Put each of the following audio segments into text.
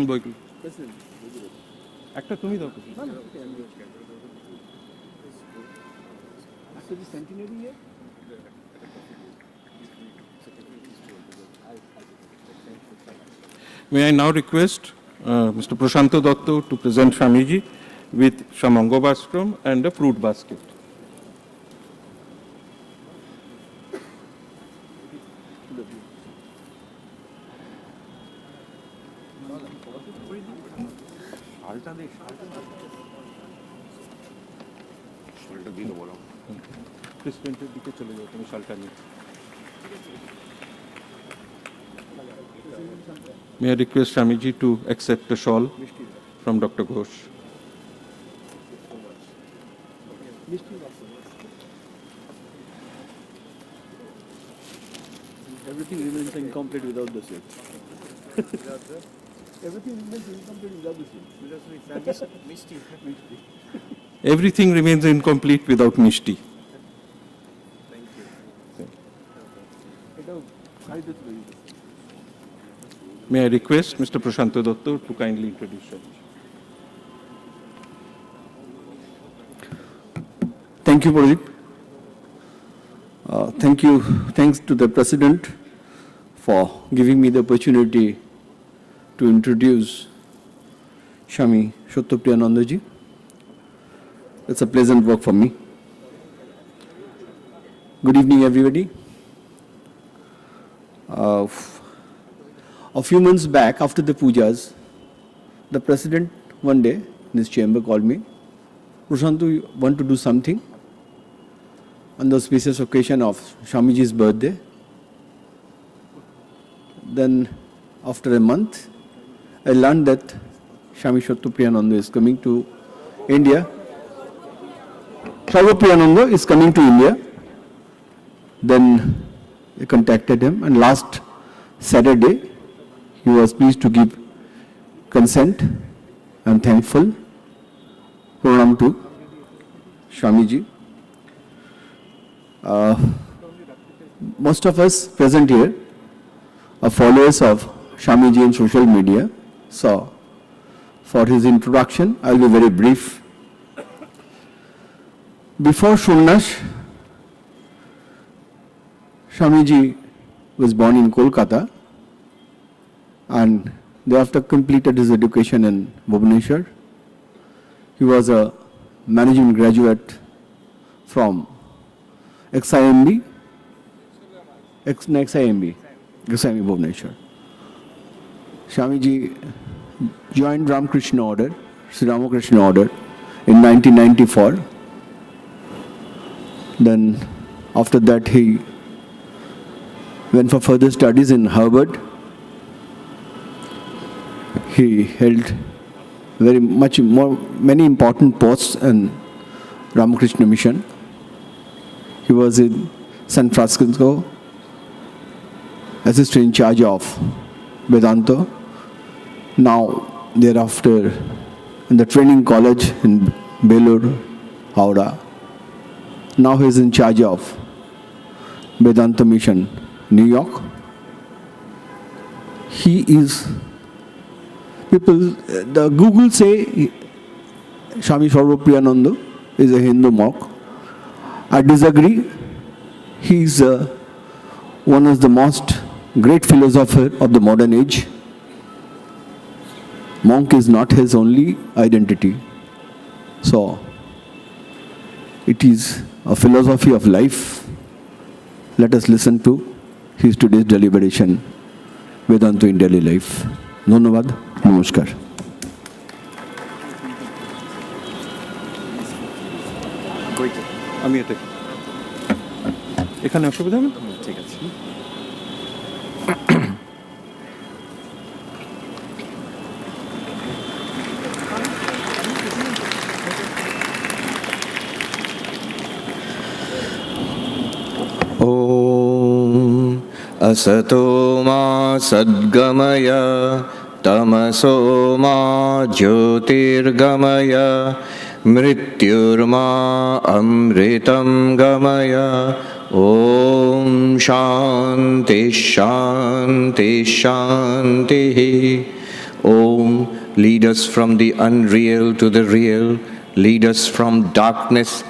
বইগুলো একটা তুমি দাও। May I now request Mr. Prashanto Datta to present Swamiji with some Angobastram and a fruit basket. প্রেসিডেন্টের দিকে চলে যাও তুমি শালটা নিয়ে। May I request Swamiji to accept a shawl from Dr. Ghosh. Everything remains incomplete without the seal. Everything remains incomplete without the seal. Everything remains incomplete without Mishti. May I request Mr. Prashanto Datta to kindly introduce Swamiji. Thank you, Pradeep. Thanks to the President for giving me the opportunity to introduce Swami Sarvapriyananda ji. It's a pleasant work for me. Good evening, everybody. A few months back, after the pujas, the President one day in his chamber called me, Prashanto, you want to do something on the auspicious occasion of Swamiji's birthday. Then, after a month, I learned that Swami Sarvapriyananda is coming to India. Sarvapriyananda is coming to India. Then I contacted him, and last Saturday, he was pleased to give consent. I'm thankful. Pranam to Swamiji. Most of us present here are followers of Swamiji in social media. So, for his introduction, I'll be very brief. Before Shunnash, Swamiji was born in Kolkata, and thereafter completed his education in Bhubaneswar. He was a managing graduate from XIMB Bhubaneswar. Swamiji joined Ramakrishna Order, Sri Ramakrishna Order in 1994. Then after that he went for further studies in Harvard. He held many important posts in Ramakrishna Mission. He was in San Francisco, assistant in charge of Vedanta. Now, thereafter, in the training college in Belur, Howrah. Now he is in charge of Vedanta Mission, New York. He is, the Google say Swami Sarvapriyananda is a Hindu monk. I disagree. He is one of the most great philosopher of the modern age. Monk is not his only identity. So, it is a philosophy of life. Let us listen to his today's deliberation, Vedanta in daily life. Dhanyavad, namaskar. আমি এটা এখানে অসুবিধা হবে না? ঠিক আছে। असतो मा सद्गमय तमसो मा ज्योतिर्गमय mrityurma amritam gamaya. Om Shanti Shanti Shanti. Om, lead us from the unreal to the real. Lead us from darkness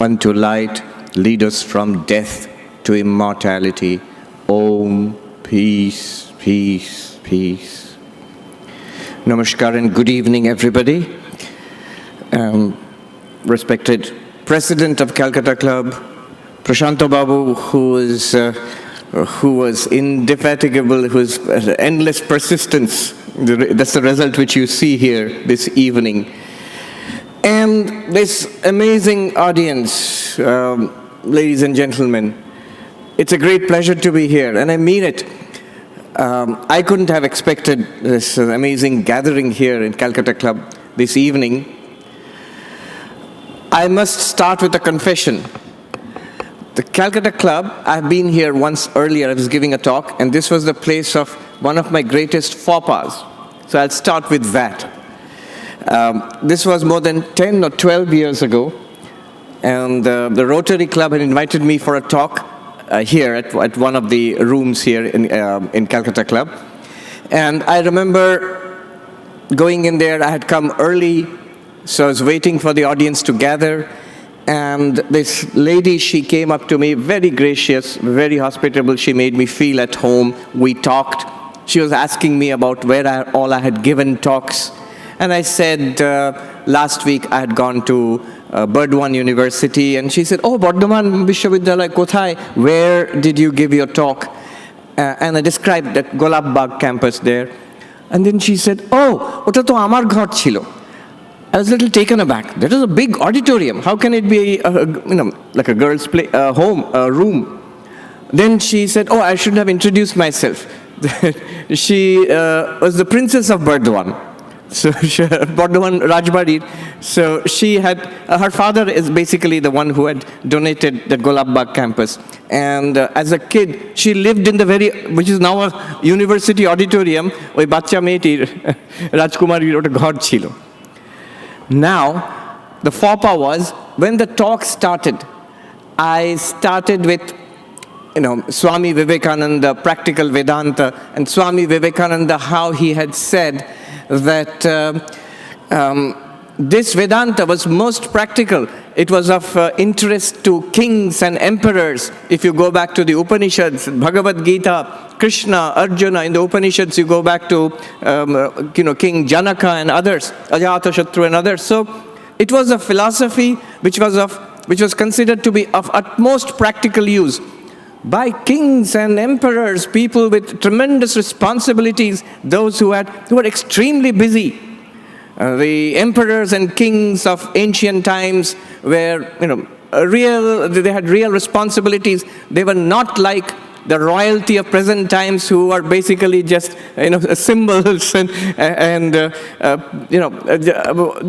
unto light. Lead us from death to immortality. Om, peace, peace, peace. Namaskar and good evening, everybody. Respected President of Calcutta Club, Prashanta Babu, who was indefatigable, whose endless persistence, that's the result which you see here this evening. And this amazing audience, ladies and gentlemen, it's a great pleasure to be here, and I mean it. I couldn't have expected this amazing gathering here in Calcutta Club this evening. I must start with a confession. The Calcutta Club, I've been here once earlier, I was giving a talk, and this was the place of one of my greatest faux pas. So I'll start with that. This was more than 10 or 12 years ago, and the Rotary Club had invited me for a talk here at one of the rooms here in Calcutta Club. And I remember going in there. I had come early, so I was waiting for the audience to gather. And this lady, she came up to me, very gracious, very hospitable. She made me feel at home. We talked. She was asking me about where all I had given talks. And I said, last week I had gone to Burdwan University. And she said, oh, Bardhaman Vishwavidyalaya Kothai, where did you give your talk? And I described that Golab Bagh campus there. And then she said, oh, ota to amar ghar chilo. I was a little taken aback. That is a big auditorium. How can it be, like a girl's room? Then she said, oh, I should have introduced myself. She was the princess of Burdwan. So Burdwan Rajbari. So she had, her father is basically the one who had donated the Golab Bagh campus. And as a kid, she lived in the which is now a university auditorium, ওই বাচ্চা মেয়েটির রাজকুমারীর ওটা ঘর ছিল. Now, the faux pas was, when the talk started, I started with, Swami Vivekananda, practical Vedanta, and Swami Vivekananda, how he had said that this Vedanta was most practical. It was of interest to kings and emperors. If you go back to the Upanishads, Bhagavad Gita, Krishna, Arjuna, in the Upanishads, you go back to, King Janaka and others, Ajatashatru and others. So it was a philosophy which was considered to be of utmost practical use by kings and emperors, people with tremendous responsibilities, those who were extremely busy. The emperors and kings of ancient times were, they had real responsibilities. They were not like the royalty of present times, who are basically just, symbols and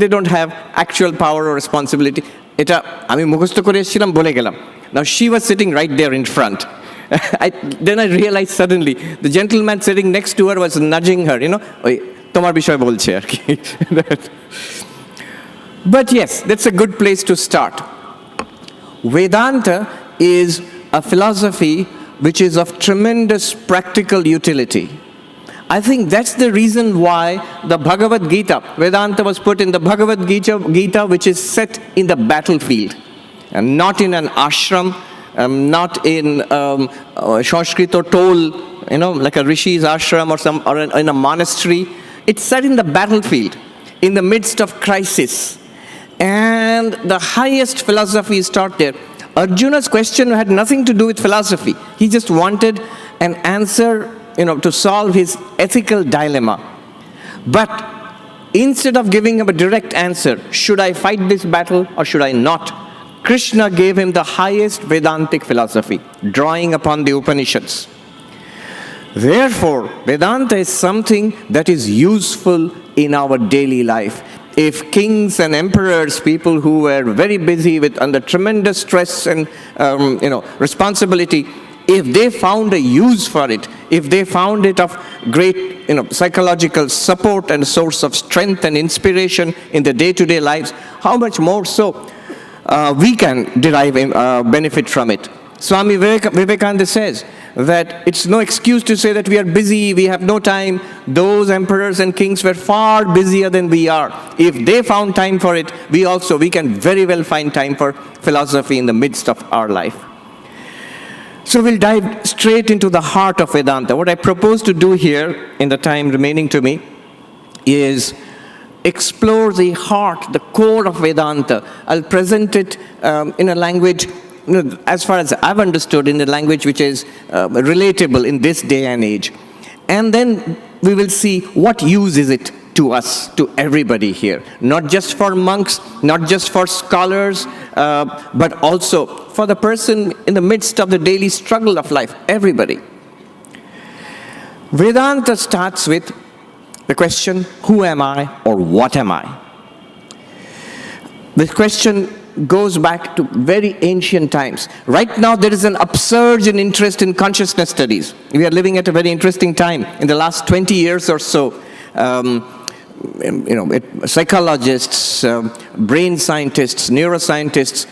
they don't have actual power or responsibility. এটা আমি মুখস্থ করে এসেছিলাম, বলে গেলাম. Now she was sitting right there in front. Then I realized suddenly, the gentleman sitting next to her was nudging her, ওই তোমার বিষয় বলছে আর কি. But yes, that's a good place to start. Vedanta is a philosophy which is of tremendous practical utility. I think that's the reason why the Bhagavad Gita, Vedanta was put in the Bhagavad Gita, which is set in the battlefield, and not in an ashram, not in Sanskrit or toll, like a rishi's ashram or in a monastery. It's set in the battlefield, in the midst of crisis. And the highest philosophy is taught there. Arjuna's question had nothing to do with philosophy. He just wanted an answer, to solve his ethical dilemma. But instead of giving him a direct answer, should I fight this battle or should I not? Krishna gave him the highest Vedantic philosophy, drawing upon the Upanishads. Therefore, Vedanta is something that is useful in our daily life. If kings and emperors, people who were very busy under tremendous stress and responsibility, if they found a use for it, if they found it of great psychological support and source of strength and inspiration in their day-to-day lives, how much more so we can derive benefit from it. Swami Vivekananda says that it's no excuse to say that we are busy, we have no time. Those emperors and kings were far busier than we are. If they found time for it, we can very well find time for philosophy in the midst of our life. So we'll dive straight into the heart of Vedanta. What I propose to do here, in the time remaining to me, is explore the heart, the core of Vedanta. I'll present it in a language, as far as I've understood, in a language which is relatable in this day and age. And then we will see what use is it to us, to everybody here. Not just for monks, not just for scholars, but also for the person in the midst of the daily struggle of life, everybody. Vedanta starts with the question, who am I or what am I? This question goes back to very ancient times. Right now there is an upsurge in interest in consciousness studies. We are living at a very interesting time. In the last 20 years or so, psychologists, brain scientists, neuroscientists,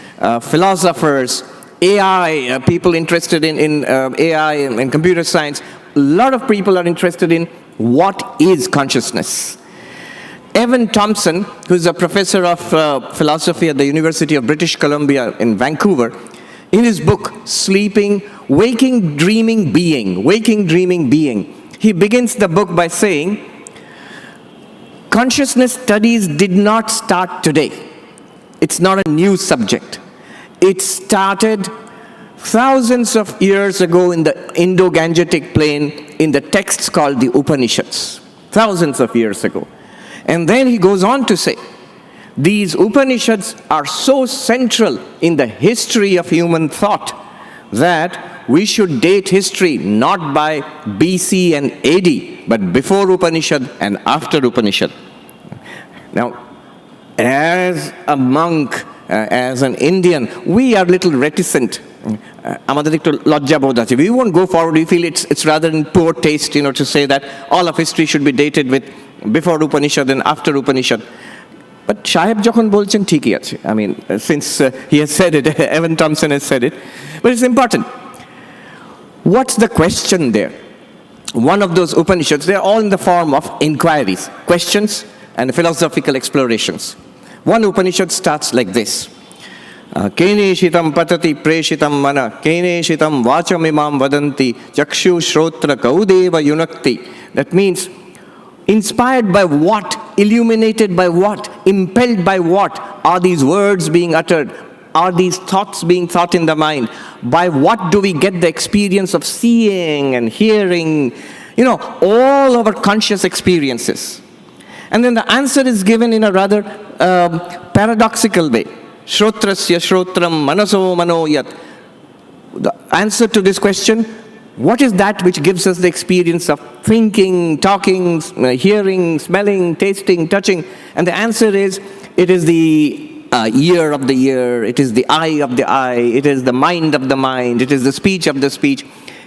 philosophers, AI, people interested in AI and computer science, a lot of people are interested in what is consciousness. Evan Thompson, who's a professor of philosophy at the University of British Columbia in Vancouver, in his book, Waking, Dreaming, Being, he begins the book by saying, consciousness studies did not start today. It's not a new subject. It started thousands of years ago in the Indo-Gangetic plain in the texts called the Upanishads. Thousands of years ago. And then he goes on to say, these Upanishads are so central in the history of human thought that we should date history not by BC and AD, but before Upanishad and after Upanishad. Now, as a monk, as an Indian, we are a little reticent. We won't go forward. We feel it's rather in poor taste, to say that all of history should be dated with before Upanishad and after Upanishad. But Shahib jokhon bolchen thiki ache. I mean, since he has said it, Evan Thompson has said it. But it's important. What's the question there? One of those Upanishads, they're all in the form of inquiries, questions, and philosophical explorations. One Upanishad starts like this. Kene shitam patati preshitam mana, kene shitam vachamimam vadanti, chakshu shrotra kaudeva yunakti. That means, inspired by what, illuminated by what, impelled by what are these words being uttered? Are these thoughts being thought in the mind? By what do we get the experience of seeing and hearing? All our conscious experiences. And then the answer is given in a rather paradoxical way. Shrotrasya shrotram manaso manoyat. The answer to this question, what is that which gives us the experience of thinking, talking, hearing, smelling, tasting, touching? And the answer is, it is the ear of the ear, it is the eye of the eye, it is the mind of the mind, it is the speech of the speech.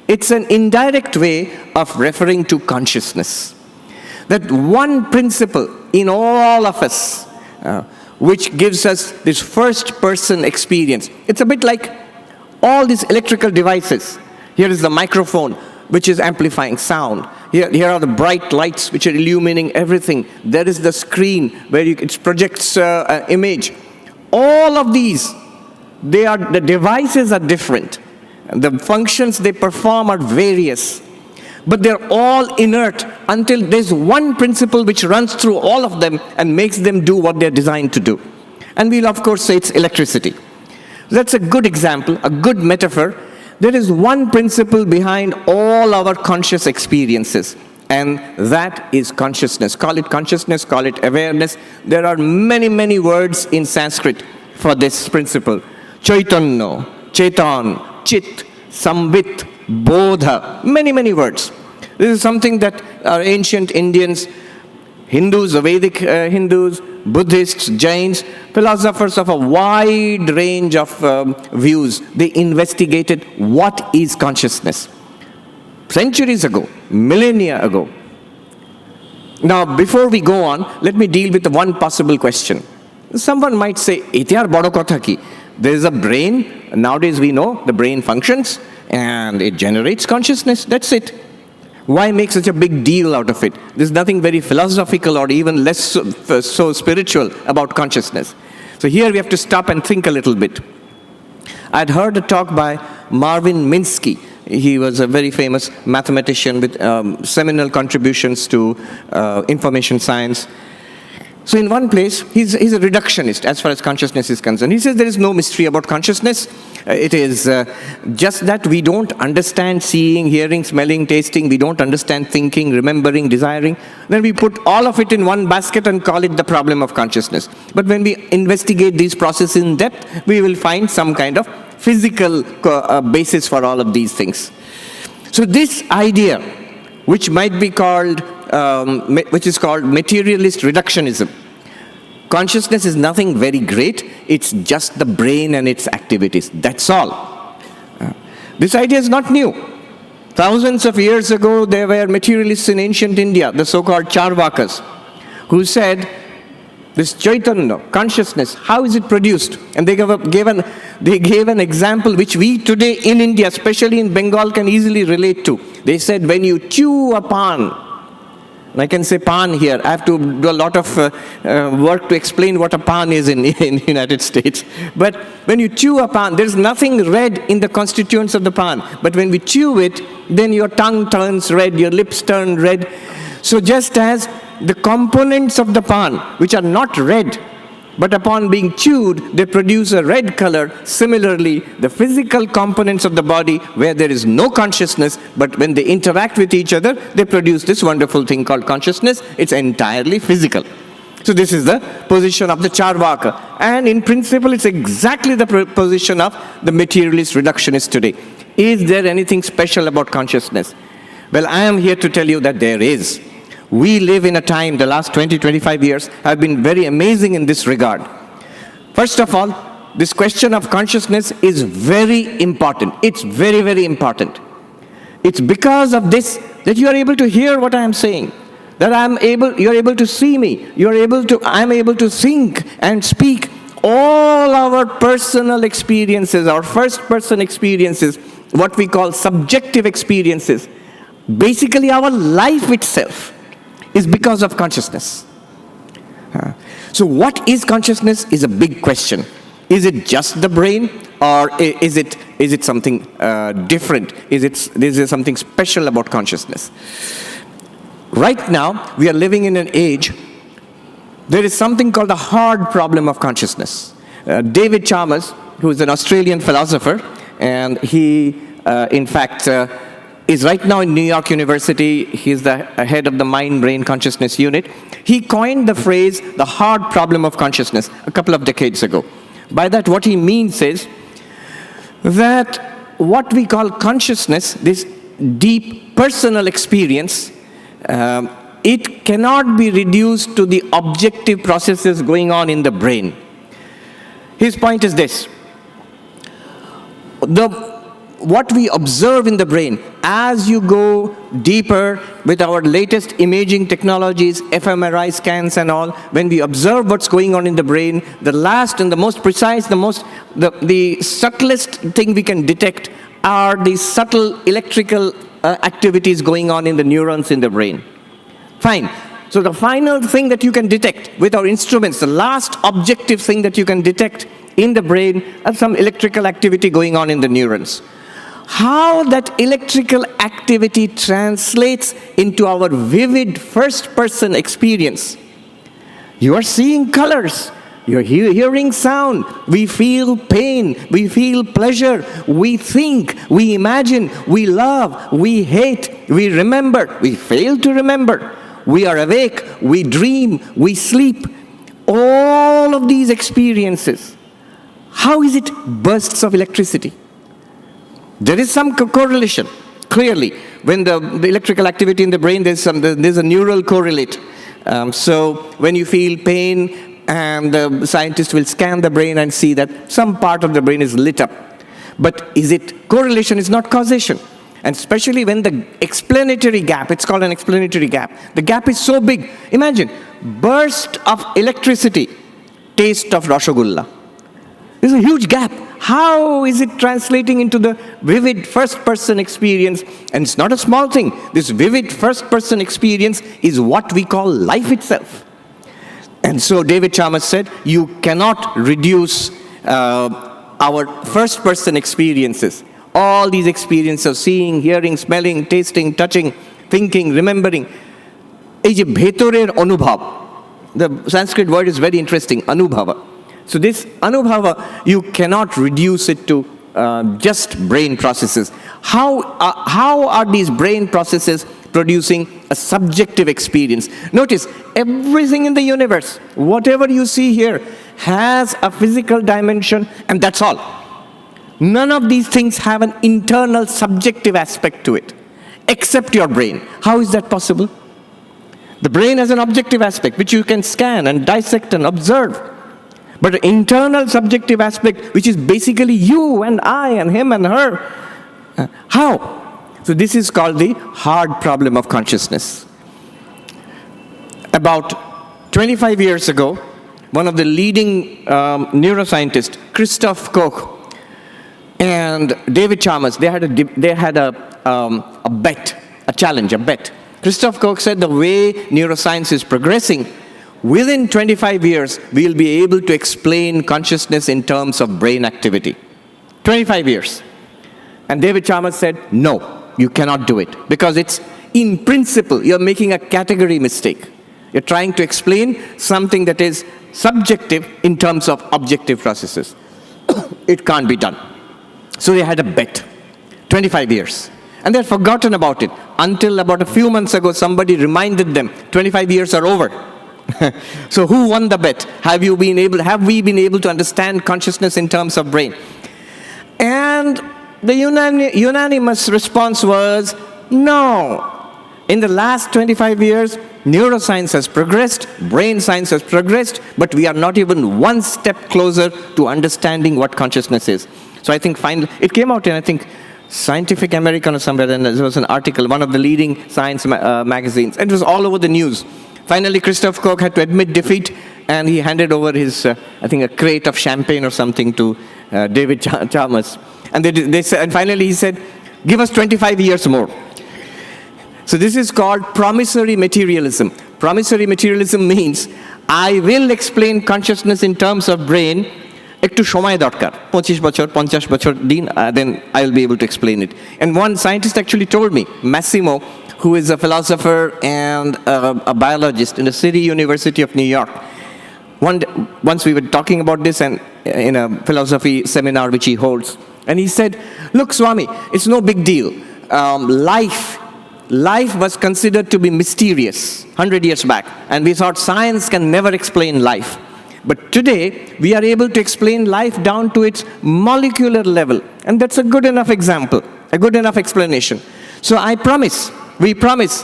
It's an indirect way of referring to consciousness. That one principle in all of us, which gives us this first-person experience. It's a bit like all these electrical devices. Here is the microphone, which is amplifying sound. Here are the bright lights, which are illuminating everything. There is the screen, where it projects an image. All of these, the devices are different. The functions they perform are various. But they're all inert until there's one principle which runs through all of them and makes them do what they're designed to do. And we'll of course say it's electricity. That's a good example, a good metaphor. There is one principle behind all our conscious experiences, and that is consciousness. Call it consciousness, call it awareness. There are many, many words in Sanskrit for this principle. Chaitanya, Chetan, Chit, Sambit, Bodha, many, many words. This is something that our ancient Indians, Hindus, the Vedic Hindus, Buddhists, Jains, philosophers of a wide range of views. They investigated what is consciousness. Centuries ago, millennia ago. Now, before we go on, let me deal with one possible question. Someone might say, "Ete boro kotha ki?" There is a brain. Nowadays we know the brain functions and it generates consciousness. That's it. Why make such a big deal out of it? There's nothing very philosophical or even less so spiritual about consciousness. So here we have to stop and think a little bit. I'd heard a talk by Marvin Minsky. He was a very famous mathematician with seminal contributions to information science. So in one place, he's a reductionist as far as consciousness is concerned. He says there is no mystery about consciousness. It is just that we don't understand seeing, hearing, smelling, tasting. We don't understand thinking, remembering, desiring. Then we put all of it in one basket and call it the problem of consciousness. But when we investigate these processes in depth, we will find some kind of physical basis for all of these things. So this idea, which might be called which is called materialist reductionism. Consciousness is nothing very great. It's just the brain and its activities. That's all. This idea is not new. Thousands of years ago, there were materialists in ancient India, the so-called Charvakas, who said, this Chaitanya, consciousness, how is it produced? And they gave an example which we today in India, especially in Bengal, can easily relate to. They said, when you chew a pan, and I can say pan here. I have to do a lot of work to explain what a pan is in the United States. But when you chew a pan, there's nothing red in the constituents of the pan. But when we chew it, then your tongue turns red, your lips turn red. So just as the components of the pan, which are not red, but upon being chewed, they produce a red color. Similarly, the physical components of the body, where there is no consciousness, but when they interact with each other, they produce this wonderful thing called consciousness. It's entirely physical. So this is the position of the Charvaka. And in principle, it's exactly the position of the materialist reductionist today. Is there anything special about consciousness? Well, I am here to tell you that there is. We live in a time, the last 20, 25 years, have been very amazing in this regard. First of all, this question of consciousness is very important. It's very, very important. It's because of this that you are able to hear what I am saying. That you're able to see me. I'm able to think and speak. All our personal experiences, our first-person experiences, what we call subjective experiences, basically our life itself, is because of consciousness. So what is consciousness is a big question. Is it just the brain, or is it something different? Is there something special about consciousness? Right now, we are living in an age, there is something called the hard problem of consciousness. David Chalmers, who is an Australian philosopher, and he, in fact, is right now in New York University. He's the head of the Mind-Brain Consciousness Unit. He coined the phrase, the hard problem of consciousness, a couple of decades ago. By that, what he means is that what we call consciousness, this deep personal experience, it cannot be reduced to the objective processes going on in the brain. His point is this. What we observe in the brain, as you go deeper with our latest imaging technologies, fMRI scans and all, when we observe what's going on in the brain, the last and the most precise, the subtlest thing we can detect are the subtle electrical activities going on in the neurons in the brain. Fine. So the final thing that you can detect with our instruments, the last objective thing that you can detect in the brain is some electrical activity going on in the neurons. How that electrical activity translates into our vivid first-person experience. You are seeing colors. You're hearing sound. We feel pain. We feel pleasure. We think. We imagine. We love. We hate. We remember. We fail to remember. We are awake. We dream. We sleep. All of these experiences. How is it bursts of electricity? There is some correlation, clearly. When the electrical activity in the brain, there's a neural correlate. So when you feel pain, and the scientist will scan the brain and see that some part of the brain is lit up. But is it correlation? Is not causation. And especially when the explanatory gap, it's called an explanatory gap, the gap is so big. Imagine, burst of electricity, taste of Rasgulla. There's a huge gap. How is it translating into the vivid first-person experience? And it's not a small thing. This vivid first-person experience is what we call life itself. And so David Chalmers said, you cannot reduce our first-person experiences. All these experiences of seeing, hearing, smelling, tasting, touching, thinking, remembering. এই যে ভেতরের অনুভব, the Sanskrit word is very interesting, anubhava. So this anubhava, you cannot reduce it to just brain processes. How are these brain processes producing a subjective experience? Notice, everything in the universe, whatever you see here, has a physical dimension, and that's all. None of these things have an internal subjective aspect to it, except your brain. How is that possible? The brain has an objective aspect, which you can scan and dissect and observe. But an internal subjective aspect, which is basically you and I and him and her. How? So this is called the hard problem of consciousness. About 25 years ago, one of the leading neuroscientists, Christoph Koch, and David Chalmers, they had a bet, a challenge, a bet. Christoph Koch said the way neuroscience is progressing, within 25 years, we'll be able to explain consciousness in terms of brain activity. 25 years. And David Chalmers said, no, you cannot do it. Because it's, in principle, you're making a category mistake. You're trying to explain something that is subjective in terms of objective processes. It can't be done. So they had a bet, 25 years. And they'd forgotten about it until about a few months ago, somebody reminded them, 25 years are over. So who won the bet? Have we been able to understand consciousness in terms of brain? And the unanimous response was, no. In the last 25 years, neuroscience has progressed, brain science has progressed, but we are not even one step closer to understanding what consciousness is. So I think finally, it came out in, I think, Scientific American or somewhere, and there was an article, one of the leading science magazines. It was all over the news. Finally, Christoph Koch had to admit defeat, and he handed over his, I think, a crate of champagne or something to David Chalmers. And they said, and finally he said, give us 25 years more. So this is called promissory materialism. Promissory materialism means, I will explain consciousness in terms of brain, একটু সময় দরকার 25 বছর 50 বছর দিন then I will be able to explain it. And one scientist actually told me, Massimo, who is a philosopher and a biologist in the City University of New York. Once we were talking about this and in a philosophy seminar which he holds, and he said, look Swami, it's no big deal. Life was considered to be mysterious 100 years back, and we thought science can never explain life. But today, we are able to explain life down to its molecular level. And that's a good enough example, a good enough explanation. So we promise,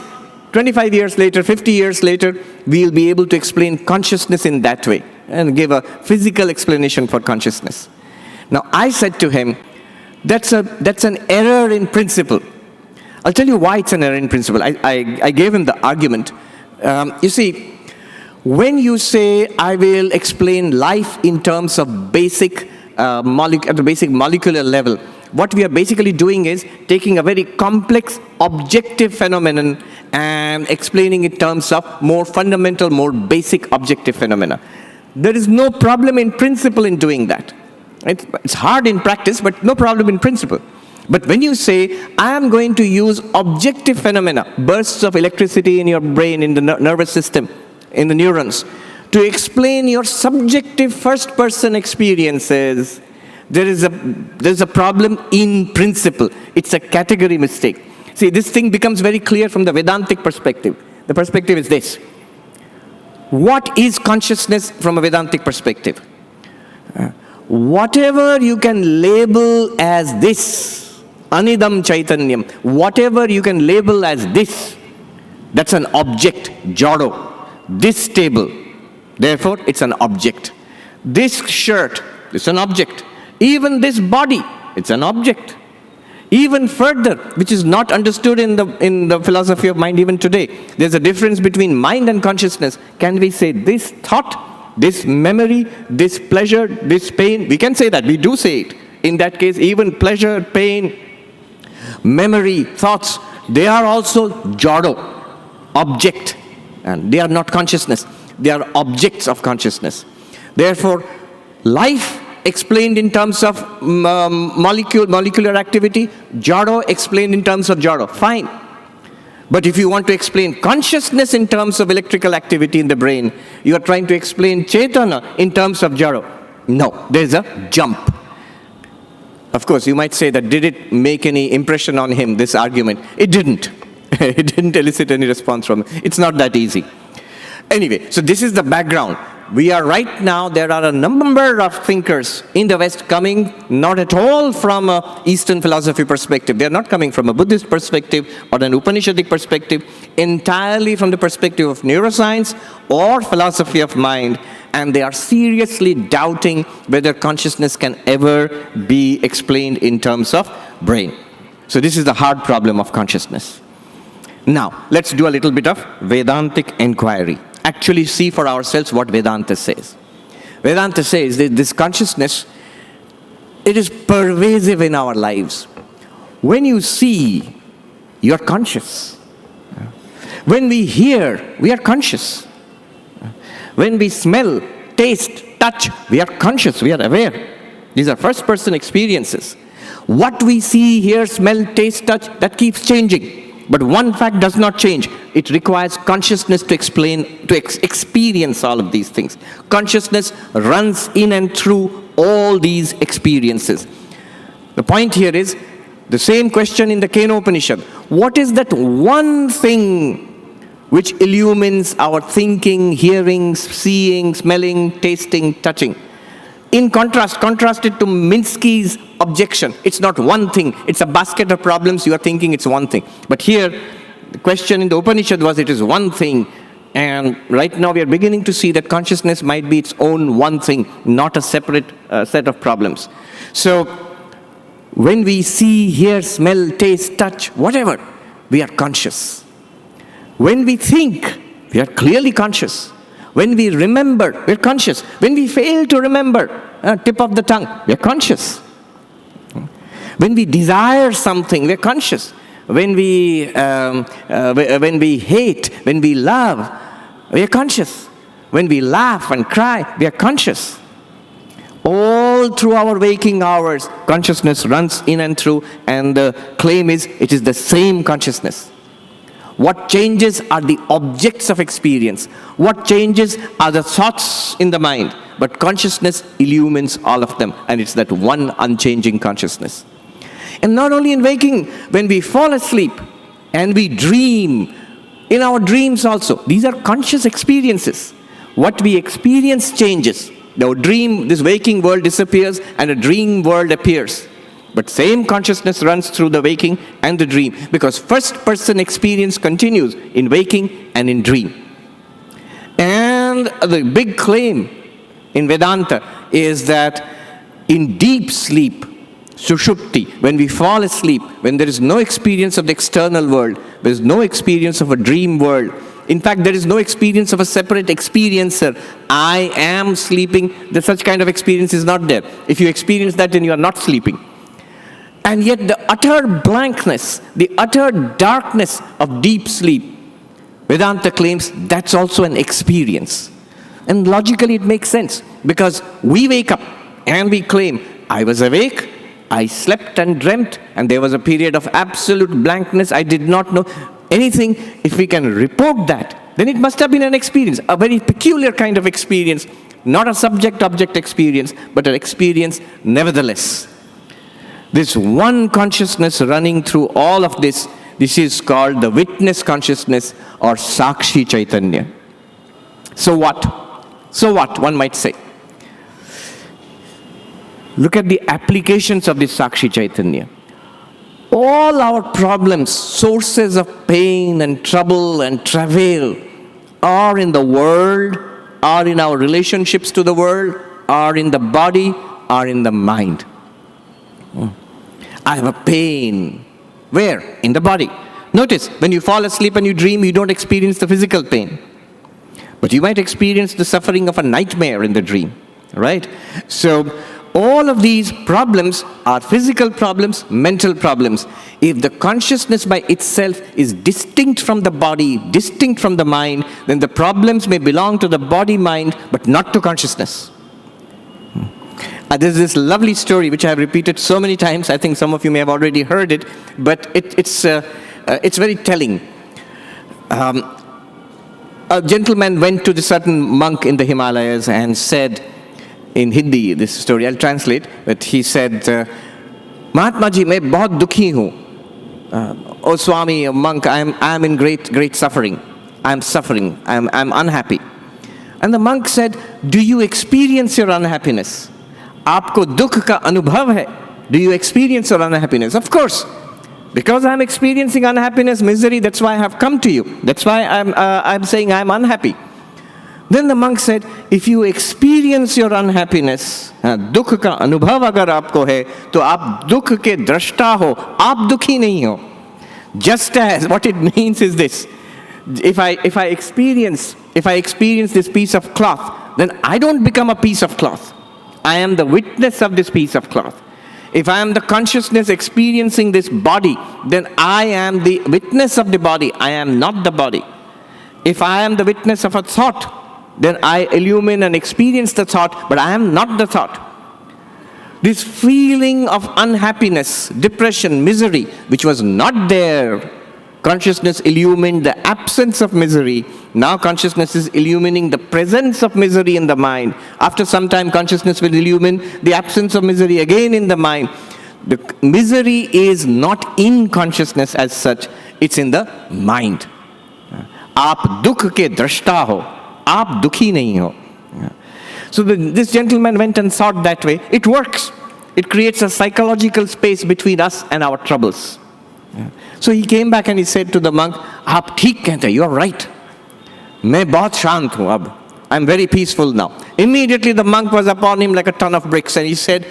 25 years later, 50 years later, we'll be able to explain consciousness in that way and give a physical explanation for consciousness. Now, I said to him, that's an error in principle. I'll tell you why it's an error in principle. I gave him the argument. You see, when you say, I will explain life in terms of at the basic molecular level, what we are basically doing is taking a very complex objective phenomenon and explaining it in terms of more fundamental, more basic objective phenomena. There is no problem in principle in doing that. It's hard in practice, but no problem in principle. But when you say, I am going to use objective phenomena, bursts of electricity in your brain, in the nervous system, in the neurons, to explain your subjective first-person experiences, there's a problem in principle. It's a category mistake. See, this thing becomes very clear from the Vedantic perspective. The perspective is this. What is consciousness from a Vedantic perspective? Whatever you can label as this, anidam chaitanyam, whatever you can label as this, that's an object, jado. This table, Therefore, it's an object. This shirt is an object. Even this body, it's an object. Even further, which is not understood in the philosophy of mind even today, there's a difference between mind and consciousness. Can we say this thought, this memory, this pleasure, this pain? We can say that. We do say it. In that case, even pleasure, pain, memory, thoughts, they are also jado, object. And they are not consciousness. They are objects of consciousness. Therefore, life explained in terms of molecular activity, jado explained in terms of jado. Fine. But if you want to explain consciousness in terms of electrical activity in the brain, you are trying to explain Chaitanya in terms of jado. No, there's a jump. Of course, you might say that did it make any impression on him, this argument? It didn't. It didn't elicit any response from him. It's not that easy. Anyway, so this is the background. We are right now, there are a number of thinkers in the West coming not at all from an Eastern philosophy perspective. They are not coming from a Buddhist perspective or an Upanishadic perspective, entirely from the perspective of neuroscience or philosophy of mind, and they are seriously doubting whether consciousness can ever be explained in terms of brain. So this is the hard problem of consciousness. Now, let's do a little bit of Vedantic inquiry. Actually see for ourselves what Vedanta says. Vedanta says that this consciousness, it is pervasive in our lives. When you see, you are conscious. When we hear, we are conscious. When we smell, taste, touch, we are conscious, we are aware. These are first-person experiences. What we see, hear, smell, taste, touch, that keeps changing. But one fact does not change. It requires consciousness to explain, to experience all of these things. Consciousness runs in and through all these experiences. The point here is the same question in the Kena Upanishad. What is that one thing which illumines our thinking, hearing, seeing, smelling, tasting, touching? In contrast it to Minsky's objection. It's not one thing. It's a basket of problems. You are thinking it's one thing. But here, the question in the Upanishad was it is one thing. And right now we are beginning to see that consciousness might be its own one thing, not a separate set of problems. So, when we see, hear, smell, taste, touch, whatever, we are conscious. When we think, we are clearly conscious. When we remember, we're conscious. When we fail to remember, tip of the tongue, we're conscious. When we desire something, we're conscious. When we hate, when we love, we are conscious. When we laugh and cry, we are conscious. All through our waking hours, consciousness runs in and through, and the claim is it is the same consciousness. What changes are the objects of experience. What changes are the thoughts in the mind. But consciousness illumines all of them, and it's that one unchanging consciousness. And not only in waking, when we fall asleep and we dream, in our dreams also, these are conscious experiences. What we experience changes. The dream, this waking world disappears and a dream world appears. But same consciousness runs through the waking and the dream, because first-person experience continues in waking and in dream. And the big claim in Vedanta is that in deep sleep, sushupti, when we fall asleep, when there is no experience of the external world, there is no experience of a dream world. In fact, there is no experience of a separate experiencer. I am sleeping. Such kind of experience is not there. If you experience that, then you are not sleeping. And yet the utter blankness, the utter darkness of deep sleep, Vedanta claims that's also an experience. And logically it makes sense, because we wake up and we claim, I was awake, I slept and dreamt, and there was a period of absolute blankness, I did not know anything. If we can report that, then it must have been an experience, a very peculiar kind of experience, not a subject-object experience, but an experience nevertheless. This one consciousness running through all of this, this is called the witness consciousness or Sakshi Chaitanya. So what? So what, one might say. Look at the applications of this Sakshi Chaitanya. All our problems, sources of pain and trouble and travail are in the world or in our relationships to the world, or in the body, or in the mind. I have a pain. Where? In the body. Notice, when you fall asleep and you dream, you don't experience the physical pain. But you might experience the suffering of a nightmare in the dream, right? So, all of these problems are physical problems, mental problems. If the consciousness by itself is distinct from the body, distinct from the mind, then the problems may belong to the body-mind, but not to consciousness. There's this lovely story which I have repeated so many times. I think some of you may have already heard it, but it's very telling. A gentleman went to the certain monk in the Himalayas and said, in Hindi, this story, I'll translate, but he said, Mahatma ji, मैं बहुत दुखी हूँ. Oh Swami, a monk, I'm in great suffering. I'm suffering. I'm unhappy. And the monk said, do you experience your unhappiness? आपको दुख का अनुभव है? Do you experience your unhappiness? Of course. Because I'm experiencing unhappiness, misery, that's why I have come to you. That's why I'm saying I'm unhappy. Then the monk said, if you experience your unhappiness, दुख का अनुभव अगर आपको है, तो आप दुख के दृष्टा हो, आप दुखी नहीं हो. Just as, what it means is this, if I experience this piece of cloth, then I don't become a piece of cloth. I am the witness of this piece of cloth. If I am the consciousness experiencing this body, then I am the witness of the body. I am not the body. If I am the witness of a thought, then I illumine and experience the thought, but I am not the thought. This feeling of unhappiness, depression, misery, which was not there, consciousness illumined the absence of misery. Now consciousness is illumining the presence of misery in the mind. After some time, consciousness will illumine the absence of misery again in the mind. The misery is not in consciousness as such, it's in the mind. आप दुख के दृष्टा हो, आप दुखी नहीं हो. So this gentleman went and thought that way. It works. It creates a psychological space between us and our troubles. So he came back and he said to the monk, आप ठीक कहते हैं, you are right. मैं बहुत शांत हूँ अब. I'm very peaceful now. Immediately the monk was upon him like a ton of bricks and he said,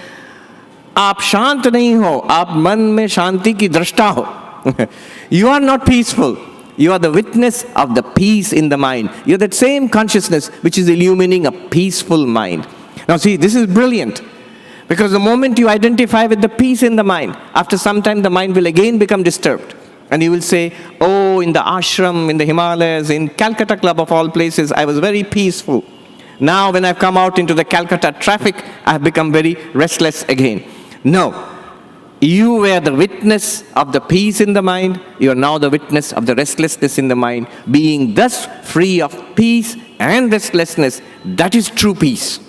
आप शांत नहीं हो, आप मन में शांति की दृष्टा हो. You are not peaceful. You are the witness of the peace in the mind. You are that same consciousness which is illumining a peaceful mind. Now see, this is brilliant. Because the moment you identify with the peace in the mind, after some time the mind will again become disturbed. And you will say, oh, in the ashram, in the Himalayas, in Calcutta Club of all places, I was very peaceful. Now when I've come out into the Calcutta traffic, I've become very restless again. No. You were the witness of the peace in the mind. You are now the witness of the restlessness in the mind. Being thus free of peace and restlessness, that is true peace.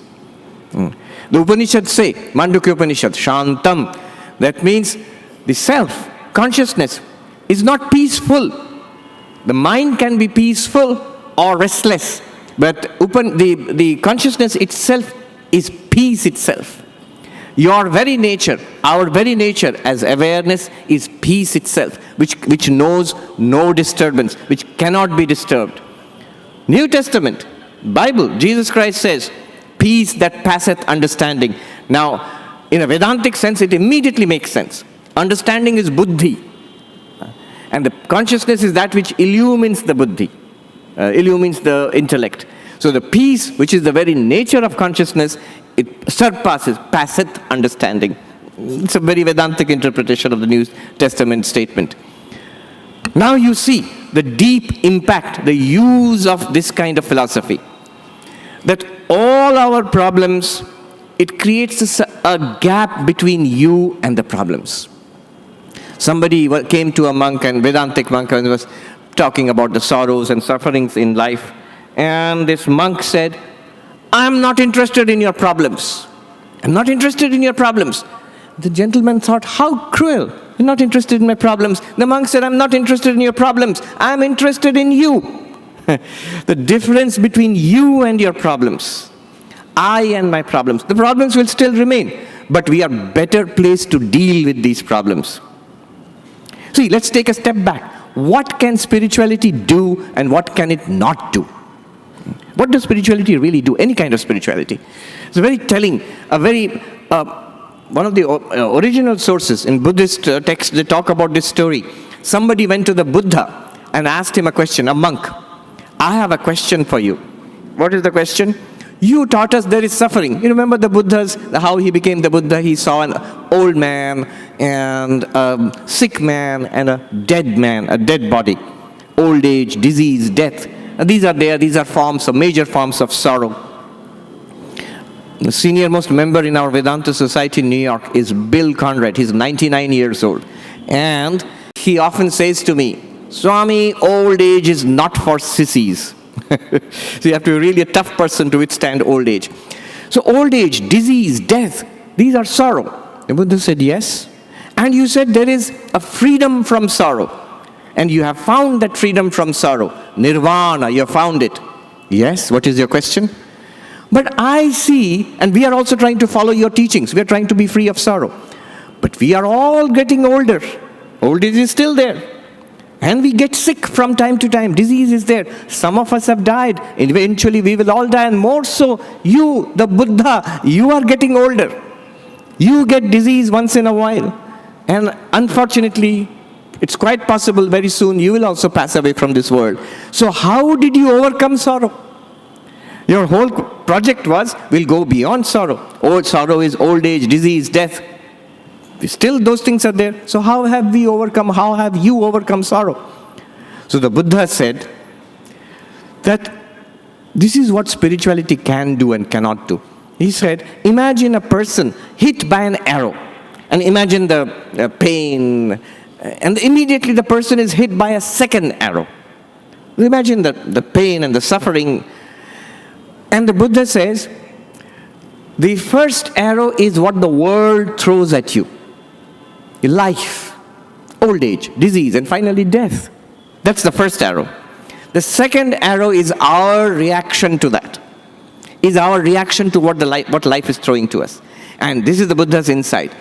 The Upanishads say, Mandukya Upanishad, Shantam. That means the self, consciousness, is not peaceful. The mind can be peaceful or restless. But the consciousness itself is peace itself. Your very nature, our very nature as awareness is peace itself, which knows no disturbance, which cannot be disturbed. New Testament, Bible, Jesus Christ says, peace that passeth understanding. Now, in a Vedantic sense, it immediately makes sense. Understanding is buddhi. And the consciousness is that which illumines the buddhi, illumines the intellect. So the peace, which is the very nature of consciousness, it surpasses, passeth understanding. It's a very Vedantic interpretation of the New Testament statement. Now you see the deep impact, the use of this kind of philosophy. That all our problems, it creates a gap between you and the problems. Somebody came to a monk, and Vedantic monk, and was talking about the sorrows and sufferings in life. And this monk said, I'm not interested in your problems. I'm not interested in your problems. The gentleman thought, how cruel. You're not interested in my problems. The monk said, I'm not interested in your problems. I'm interested in you. The difference between you and your problems, I and my problems, the problems will still remain, but we are better placed to deal with these problems. See, let's take a step back. What can spirituality do and what can it not do? What does spirituality really do? Any kind of spirituality. It's very telling, one of the original sources in Buddhist texts, they talk about this story. Somebody went to the Buddha and asked him a question, a monk. I have a question for you. What is the question? You taught us there is suffering. You remember the Buddhas, how he became the Buddha? He saw an old man and a sick man and a dead body. Old age, disease, death. And these are forms, major forms of sorrow. The senior-most member in our Vedanta Society in New York is Bill Conrad. He's 99 years old. And he often says to me, Swami, old age is not for sissies. So you have to be really a tough person to withstand old age. So old age, disease, death, these are sorrow. The Buddha said, yes. And you said there is a freedom from sorrow. And you have found that freedom from sorrow. Nirvana, you have found it. Yes, what is your question? But I see, and we are also trying to follow your teachings. We are trying to be free of sorrow. But we are all getting older. Old age is still there. And we get sick from time to time. Disease is there. Some of us have died. Eventually we will all die. And more so, you, the Buddha, you are getting older. You get disease once in a while. And unfortunately, it's quite possible very soon you will also pass away from this world. So how did you overcome sorrow? Your whole project was, we'll go beyond sorrow. Old sorrow is old age, disease, death. Still those things are there. So how have we overcome, how have you overcome sorrow? So the Buddha said that this is what spirituality can do and cannot do. He said, imagine a person hit by an arrow. And imagine the pain. And immediately the person is hit by a second arrow. Imagine the pain and the suffering. And the Buddha says, the first arrow is what the world throws at you. Life, old age, disease, and finally death. That's the first arrow. The second arrow is our reaction to that. Is our reaction to what life is throwing to us. And this is the Buddha's insight.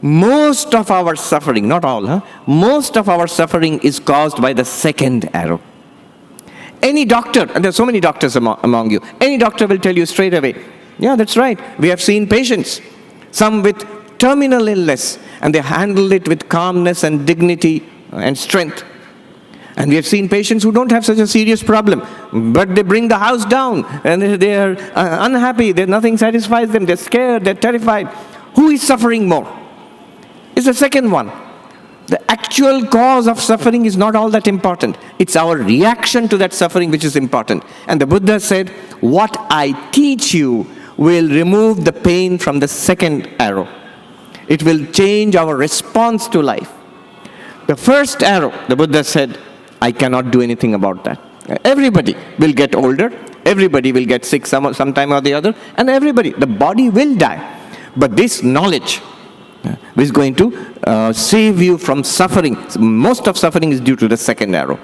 Most of our suffering, not all, most of our suffering is caused by the second arrow. Any doctor, and there are so many doctors among you, any doctor will tell you straight away, yeah, that's right, we have seen patients, some with terminal illness, and they handle it with calmness and dignity and strength. And we have seen patients who don't have such a serious problem, but they bring the house down, and they are unhappy, nothing satisfies them, they're scared, they're terrified. Who is suffering more? It's the second one. The actual cause of suffering is not all that important. It's our reaction to that suffering which is important. And the Buddha said, what I teach you will remove the pain from the second arrow. It will change our response to life. The first arrow, the Buddha said, I cannot do anything about that. Everybody will get older, everybody will get sick sometime or the other, and everybody, the body will die. But this knowledge is going to save you from suffering. Most of suffering is due to the second arrow.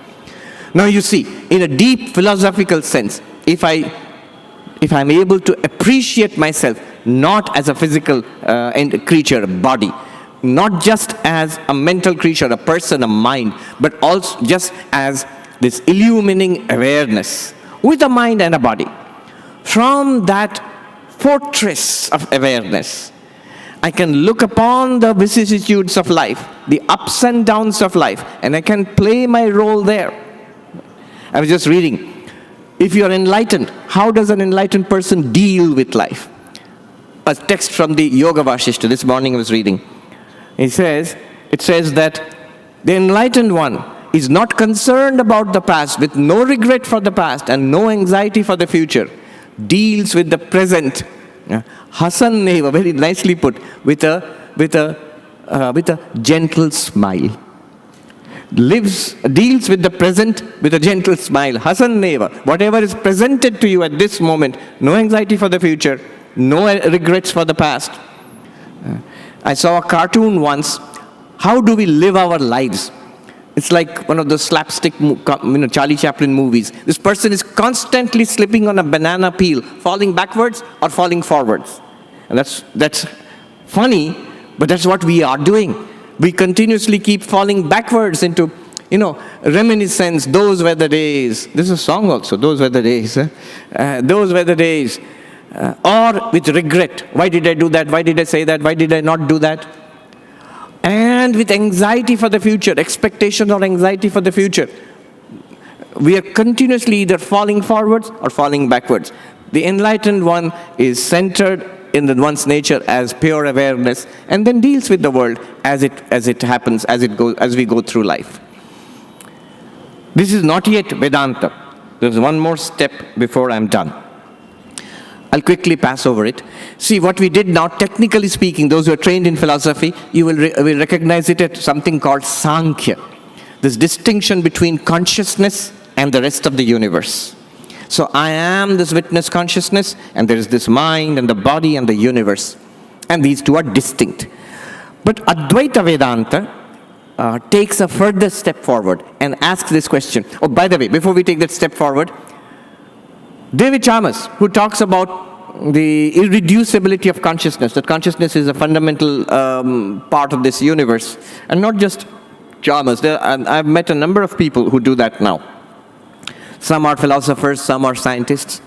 Now you see, in a deep philosophical sense, if I'm able to appreciate myself not as a physical creature, a body, not just as a mental creature, a person, a mind, but also just as this illumining awareness with a mind and a body. From that fortress of awareness, I can look upon the vicissitudes of life, the ups and downs of life, and I can play my role there. I was just reading, if you are enlightened, how does an enlightened person deal with life? A text from the Yoga Vasishta, this morning I was reading. It says that the enlightened one is not concerned about the past, with no regret for the past and no anxiety for the future, deals with the present. Hasan Neva, very nicely put, with a gentle smile. Deals with the present with a gentle smile. Hasan Neva, whatever is presented to you at this moment, no anxiety for the future, no regrets for the past. I saw a cartoon once, how do we live our lives? It's like one of those slapstick Charlie Chaplin movies. This person is constantly slipping on a banana peel, falling backwards or falling forwards. And that's funny, but that's what we are doing. We continuously keep falling backwards into reminiscence, those were the days. This is a song also, those were the days. Those were the days. Or with regret, why did I do that? Why did I say that? Why did I not do that? And with anxiety for the future, expectation or anxiety for the future. We are continuously either falling forwards or falling backwards. The enlightened one is centered in one's nature as pure awareness, and then deals with the world as it happens, as we go through life. This is not yet Vedanta. There's one more step before I'm done. I'll quickly pass over it. See, what we did now, technically speaking, those who are trained in philosophy, you will recognize it as something called Sankhya. This distinction between consciousness and the rest of the universe. So I am this witness consciousness, and there is this mind and the body and the universe. And these two are distinct. But Advaita Vedanta takes a further step forward and asks this question. Oh, by the way, before we take that step forward, David Chalmers, who talks about the irreducibility of consciousness, that consciousness is a fundamental part of this universe, and not just Chalmers. I've met a number of people who do that now. Some are philosophers, some are scientists.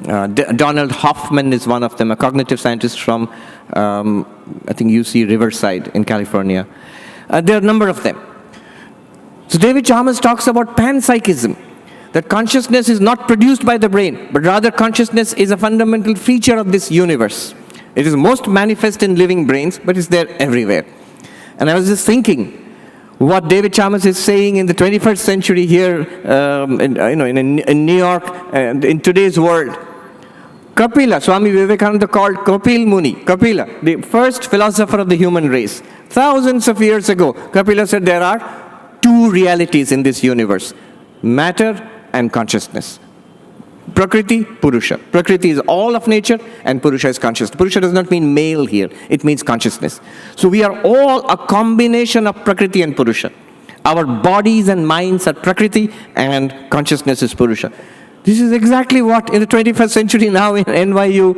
Donald Hoffman is one of them, a cognitive scientist from, I think, UC Riverside in California. There are a number of them. So David Chalmers talks about panpsychism, that consciousness is not produced by the brain, but rather consciousness is a fundamental feature of this universe. It is most manifest in living brains, but it's there everywhere. And I was just thinking, what David Chalmers is saying in the 21st century here, in New York, and in today's world. Kapila, Swami Vivekananda called Kapil Muni, Kapila, the first philosopher of the human race. Thousands of years ago, Kapila said there are two realities in this universe, matter and consciousness. Prakriti, Purusha. Prakriti is all of nature, and Purusha is consciousness. Purusha does not mean male here, it means consciousness. So we are all a combination of Prakriti and Purusha. Our bodies and minds are Prakriti, and consciousness is Purusha. This is exactly what in the 21st century now in NYU,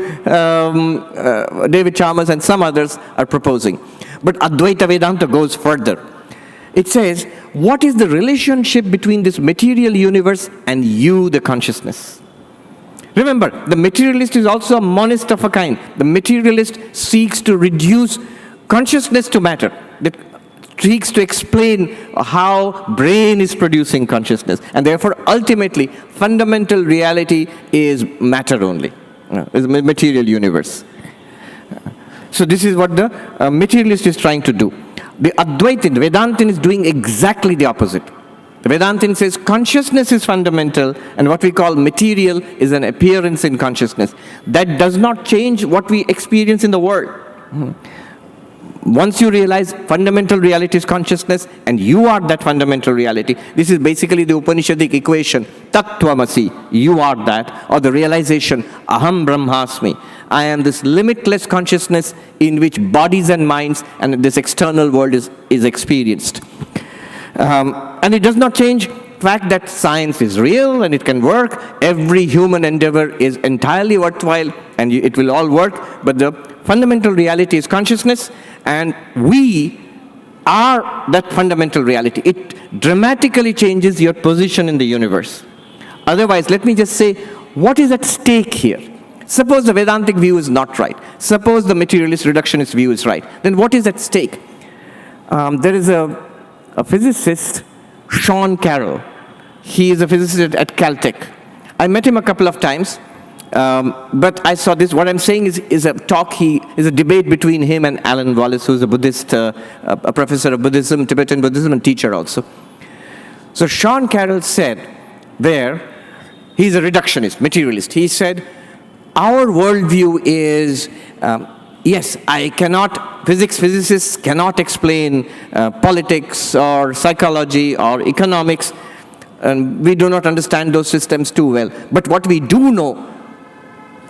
David Chalmers and some others are proposing. But Advaita Vedanta goes further. It says, what is the relationship between this material universe and you, the consciousness? Remember, the materialist is also a monist of a kind. The materialist seeks to reduce consciousness to matter. That seeks to explain how brain is producing consciousness. And therefore, ultimately, fundamental reality is matter only. Is a material universe. So this is what the materialist is trying to do. The Advaitin, the Vedantin is doing exactly the opposite. The Vedantin says consciousness is fundamental, and what we call material is an appearance in consciousness. That does not change what we experience in the world. Once you realize fundamental reality is consciousness, and you are that fundamental reality, this is basically the Upanishadic equation, Tattvamasi, you are that, or the realization, Aham Brahmasmi, I am this limitless consciousness in which bodies and minds and this external world is experienced. And it does not change the fact that science is real and it can work. Every human endeavor is entirely worthwhile and it will all work. But the fundamental reality is consciousness, and we are that fundamental reality. It dramatically changes your position in the universe. Otherwise, let me just say, what is at stake here? Suppose the Vedantic view is not right. Suppose the materialist reductionist view is right. Then what is at stake? There is a physicist, Sean Carroll. He is a physicist at Caltech. I met him a couple of times, but I saw this. What I'm saying is a talk, is a debate between him and Alan Wallace, who's a Buddhist, a professor of Buddhism, Tibetan Buddhism, and teacher also. So Sean Carroll said there, he's a reductionist, materialist. He said, our worldview is, yes, physicists cannot explain politics or psychology or economics, and we do not understand those systems too well. But what we do know,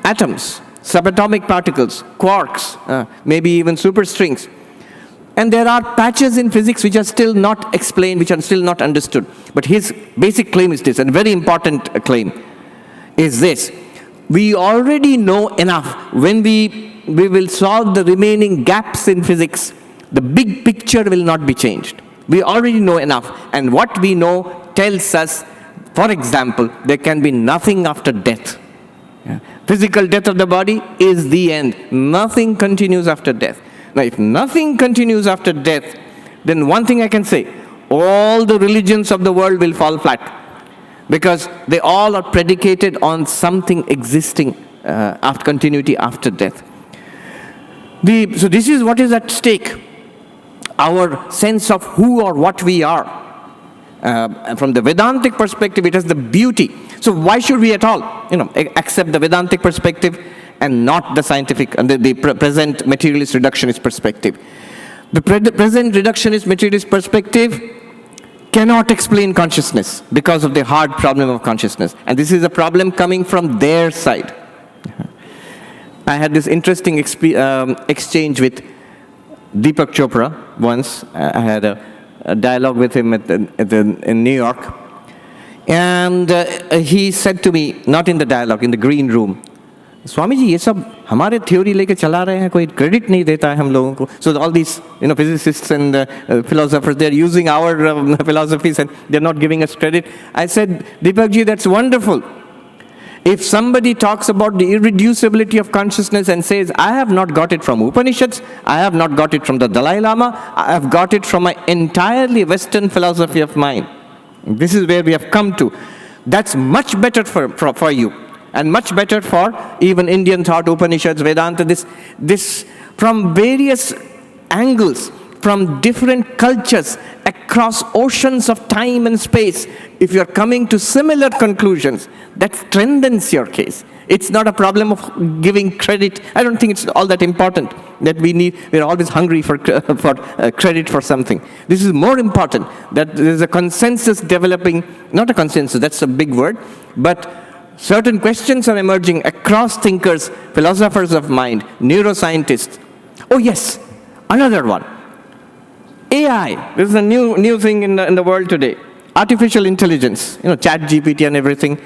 atoms, subatomic particles, quarks, maybe even superstrings. And there are patches in physics which are still not explained, which are still not understood. But his basic claim is this, and very important claim is this. We already know enough. When we will solve the remaining gaps in physics, the big picture will not be changed. We already know enough. And what we know tells us, for example, there can be nothing after death. Yeah. Physical death of the body is the end. Nothing continues after death. Now, if nothing continues after death, then one thing I can say, all the religions of the world will fall flat, because they all are predicated on something existing after continuity after death. So this is what is at stake. Our sense of who or what we are. From the Vedantic perspective, it has the beauty. So why should we at all, accept the Vedantic perspective and not the scientific and the present materialist reductionist perspective? The present reductionist materialist perspective cannot explain consciousness because of the hard problem of consciousness. And this is a problem coming from their side. I had this interesting exchange with Deepak Chopra once. I had a dialogue with him in New York. And he said to me, not in the dialogue, in the green room, Swami ji, ये सब हमारे theory लेके चला रहे हैं, कोई credit नहीं देता है हम लोगों को. So all these, physicists and philosophers, they're using our philosophies and they're not giving us credit. I said, Deepak ji, that's wonderful. If somebody talks about the irreducibility of consciousness and says, I have not got it from Upanishads, I have not got it from the Dalai Lama, I have got it from my entirely Western philosophy of mind. This is where we have come to. That's much better for you. And much better for even Indian thought, Upanishads, Vedanta, this from various angles, from different cultures, across oceans of time and space. If you're coming to similar conclusions, that transcends your case. It's not a problem of giving credit. I don't think it's all that important that we're always hungry for credit for something. This is more important, that there's a consensus developing, not a consensus, that's a big word, but certain questions are emerging across thinkers, philosophers of mind, neuroscientists. Oh yes, another one. AI. This is a new thing in the world today. Artificial intelligence, Chat GPT and everything.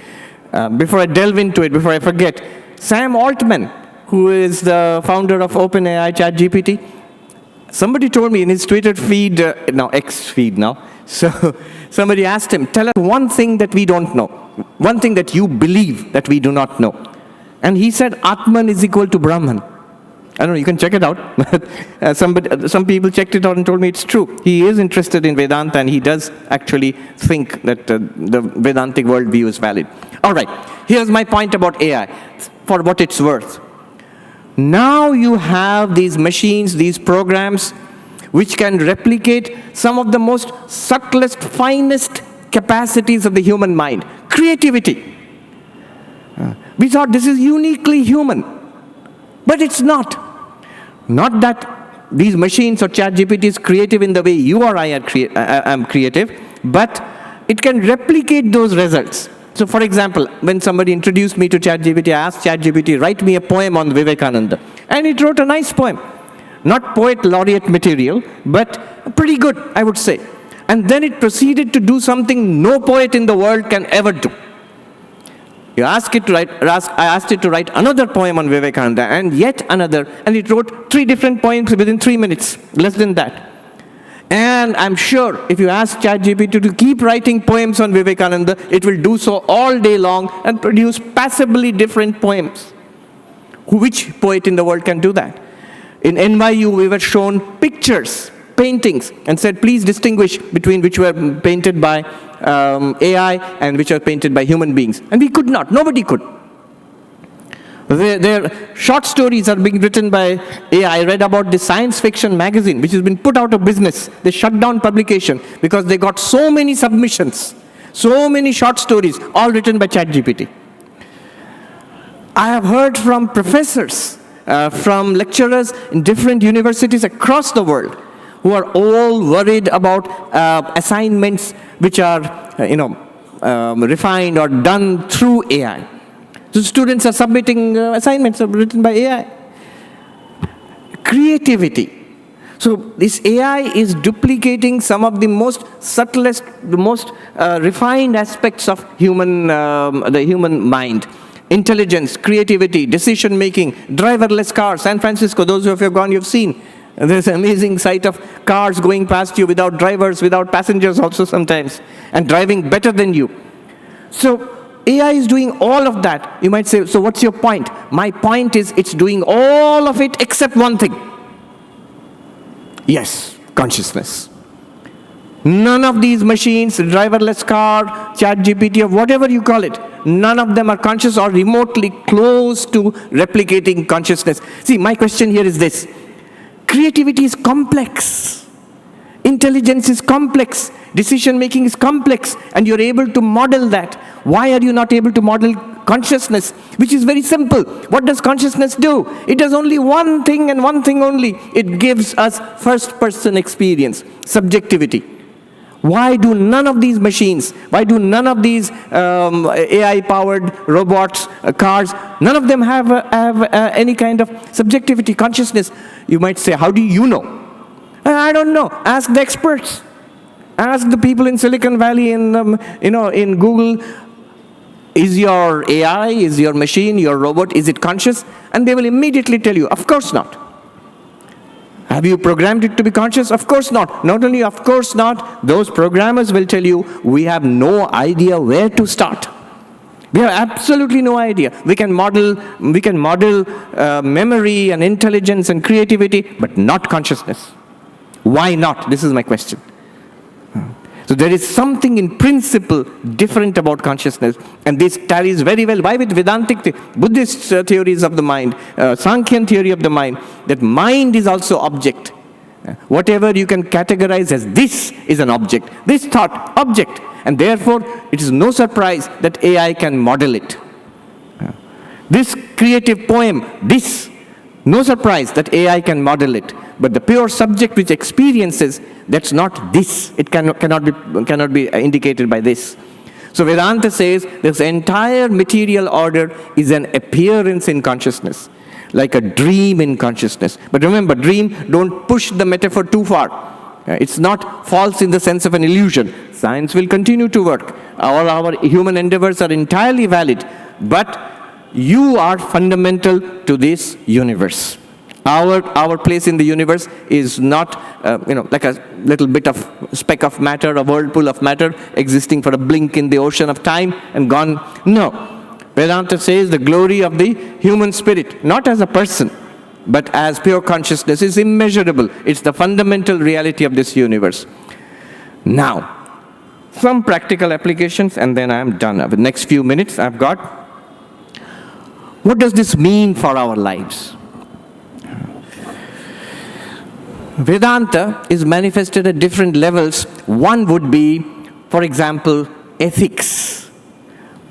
Before I delve into it, before I forget, Sam Altman, who is the founder of OpenAI, Chat GPT, somebody told me in his Twitter feed, X feed now, so somebody asked him, tell us one thing that we don't know. One thing that you believe that we do not know. And he said, Atman is equal to Brahman. I don't know, you can check it out. Some people checked it out and told me it's true. He is interested in Vedanta and he does actually think that the Vedantic worldview is valid. All right, here's my point about AI, for what it's worth. Now you have these machines, these programs, which can replicate some of the most subtlest, finest capacities of the human mind. Creativity. We thought this is uniquely human, but it's not. Not that these machines or ChatGPT is creative in the way you or I am creative, but it can replicate those results. So for example, when somebody introduced me to ChatGPT, I asked ChatGPT, write me a poem on Vivekananda. And it wrote a nice poem. Not poet laureate material, but pretty good, I would say. And then it proceeded to do something no poet in the world can ever do. I asked it to write another poem on Vivekananda, and yet another, and it wrote 3 different poems within 3 minutes, less than that. And I'm sure if you ask ChatGPT to keep writing poems on Vivekananda, it will do so all day long and produce passably different poems. Which poet in the world can do that? In NYU, we were shown pictures, paintings, and said, please distinguish between which were painted by AI and which are painted by human beings. And we could not. Nobody could. Their short stories are being written by AI. I read about the science fiction magazine, which has been put out of business. They shut down publication because they got so many submissions, so many short stories, all written by ChatGPT. I have heard from professors, from lecturers in different universities across the world, who are all worried about assignments which are, refined or done through AI. So students are submitting assignments written by AI. Creativity. So this AI is duplicating some of the most subtlest, the most refined aspects of the human mind. Intelligence, creativity, decision-making, driverless cars. San Francisco, those who have gone, you've seen. And there's an amazing sight of cars going past you without drivers, without passengers also sometimes, and driving better than you. So AI is doing all of that. You might say, so what's your point? My point is it's doing all of it except one thing. Yes, consciousness. None of these machines, driverless car, ChatGPT, or whatever you call it, none of them are conscious or remotely close to replicating consciousness. See, my question here is this. Creativity is complex. Intelligence is complex. Decision-making is complex. And you're able to model that. Why are you not able to model consciousness, which is very simple? What does consciousness do? It does only one thing and one thing only. It gives us first-person experience, subjectivity. Why do none of these machines, why do none of these AI-powered robots, cars, none of them have any kind of subjectivity, consciousness? You might say, how do you know? I don't know. Ask the experts. Ask the people in Silicon Valley, in Google. Is your AI, is your machine, your robot, is it conscious? And they will immediately tell you, of course not. Have you programmed it to be conscious? Of course not. Not only of course not, those programmers will tell you, we have no idea where to start. We have absolutely no idea. We can model memory and intelligence and creativity, but not consciousness. Why not? This is my question. So there is something in principle different about consciousness, and this tallies very well. Why with Vedantic, Buddhist theories of the mind, Sankhyan theory of the mind, that mind is also object. Whatever you can categorize as this is an object. This thought, object. And therefore, it is no surprise that AI can model it. This creative poem, this, no surprise that AI can model it. But the pure subject which experiences, that's not this. It cannot be indicated by this. So Vedanta says this entire material order is an appearance in consciousness, like a dream in consciousness. But remember, dream, don't push the metaphor too far. It's not false in the sense of an illusion. Science will continue to work. All our human endeavors are entirely valid. But you are fundamental to this universe. Our place in the universe is not, like a little bit of speck of matter, a whirlpool of matter existing for a blink in the ocean of time and gone. No. Vedanta says the glory of the human spirit, not as a person, but as pure consciousness, is immeasurable. It's the fundamental reality of this universe. Now, some practical applications, and then I'm done. The next few minutes I've got. What does this mean for our lives? Vedanta is manifested at different levels. One would be, for example, ethics.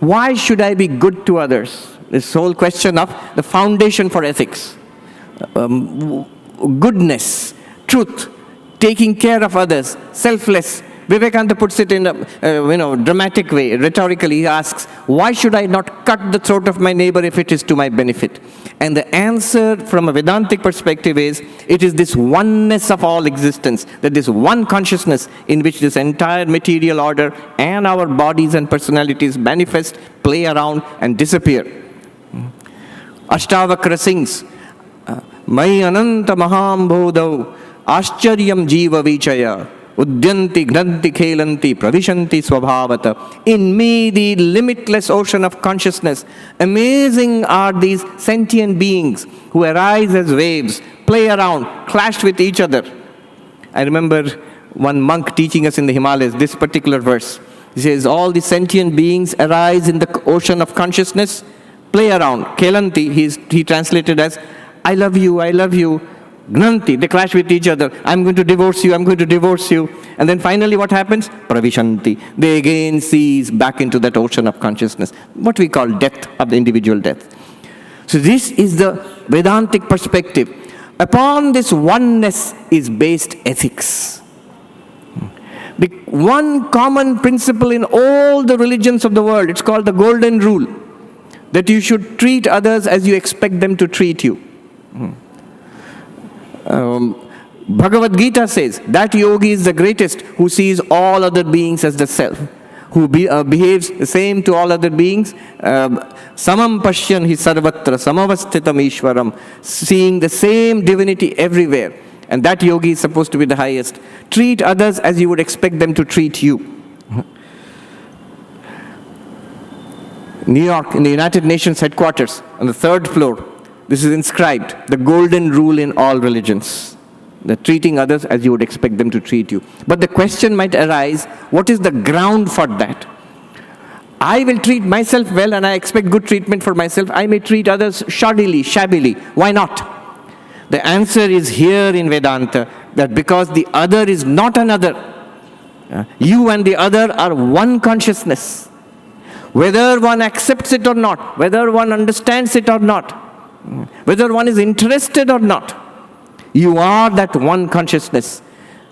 Why should I be good to others? This whole question of the foundation for ethics. Goodness, truth, taking care of others, selfless. Vivekananda puts it in a dramatic way, rhetorically. He asks, why should I not cut the throat of my neighbor if it is to my benefit? And the answer from a Vedantic perspective is, it is this oneness of all existence, that this one consciousness in which this entire material order and our bodies and personalities manifest, play around and disappear. Ashtavakra sings, Mai ananta mahambodau ascharyam jiva vichaya Udyanti, gnanti, khelanti, pravishanti, swabhavata. In me, the limitless ocean of consciousness, amazing are these sentient beings who arise as waves, play around, clash with each other. I remember one monk teaching us in the Himalayas this particular verse. He says, all the sentient beings arise in the ocean of consciousness, play around. Khelanti, he translated as, I love you, I love you. Gnanti, they clash with each other. I'm going to divorce you, I'm going to divorce you. And then finally what happens? Pravishanti. They again cease back into that ocean of consciousness. What we call death, of the individual death. So this is the Vedantic perspective. Upon this oneness is based ethics. The one common principle in all the religions of the world, it's called the golden rule, that you should treat others as you expect them to treat you. Bhagavad Gita says that yogi is the greatest who sees all other beings as the self, who behaves the same to all other beings. Samam pashyan hi sarvatra samavasthitam ishwaram, seeing the same divinity everywhere. and that yogi is supposed to be the highest. Treat others as you would expect them to treat you. New York, in the United Nations headquarters, on the 3rd floor, this is inscribed, the golden rule in all religions. That treating others as you would expect them to treat you. But the question might arise, what is the ground for that? I will treat myself well and I expect good treatment for myself. I may treat others shabbily. Why not? The answer is here in Vedanta, that because the other is not another. You and the other are one consciousness. Whether one accepts it or not, whether one understands it or not, whether one is interested or not, you are that one consciousness.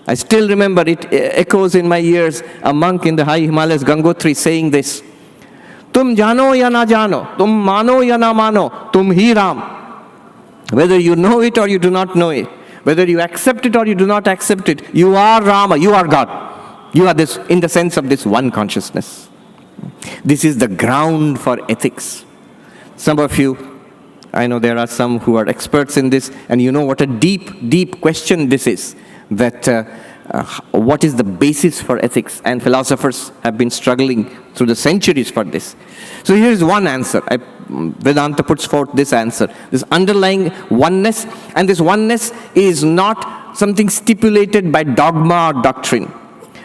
I still remember, it echoes in my ears, a monk in the high Himalayas, Gangotri, saying this. Tum jano ya na jano, tum mano ya na mano, tum hi Ram. Whether you know it or you do not know it, whether you accept it or you do not accept it, you are Rama, you are God. You are this, in the sense of this one consciousness. This is the ground for ethics. Some of you, I know there are some who are experts in this, and you know what a deep, deep question this is, that what is the basis for ethics? And philosophers have been struggling through the centuries for this. So here is one answer. Vedanta puts forth this answer, this underlying oneness, and this oneness is not something stipulated by dogma or doctrine.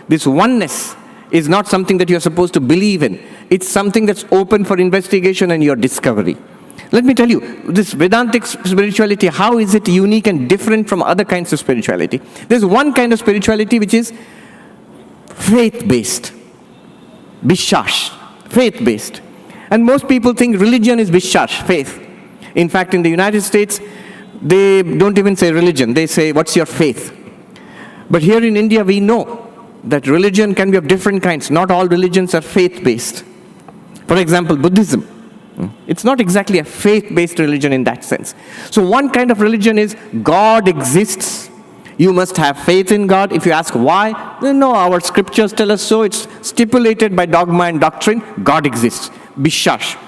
This oneness is not something that you're supposed to believe in. It's something that's open for investigation and your discovery. Let me tell you, this Vedantic spirituality, how is it unique and different from other kinds of spirituality? There's one kind of spirituality which is faith-based. Vishwash, faith-based. And most people think religion is Vishwash, faith. In fact, in the United States, they don't even say religion. They say, what's your faith? But here in India, we know that religion can be of different kinds. Not all religions are faith-based. For example, Buddhism. It's not exactly a faith-based religion in that sense. So one kind of religion is God exists. You must have faith in God. If you ask why, no, our scriptures tell us so. It's stipulated by dogma and doctrine. God exists. Vishwash.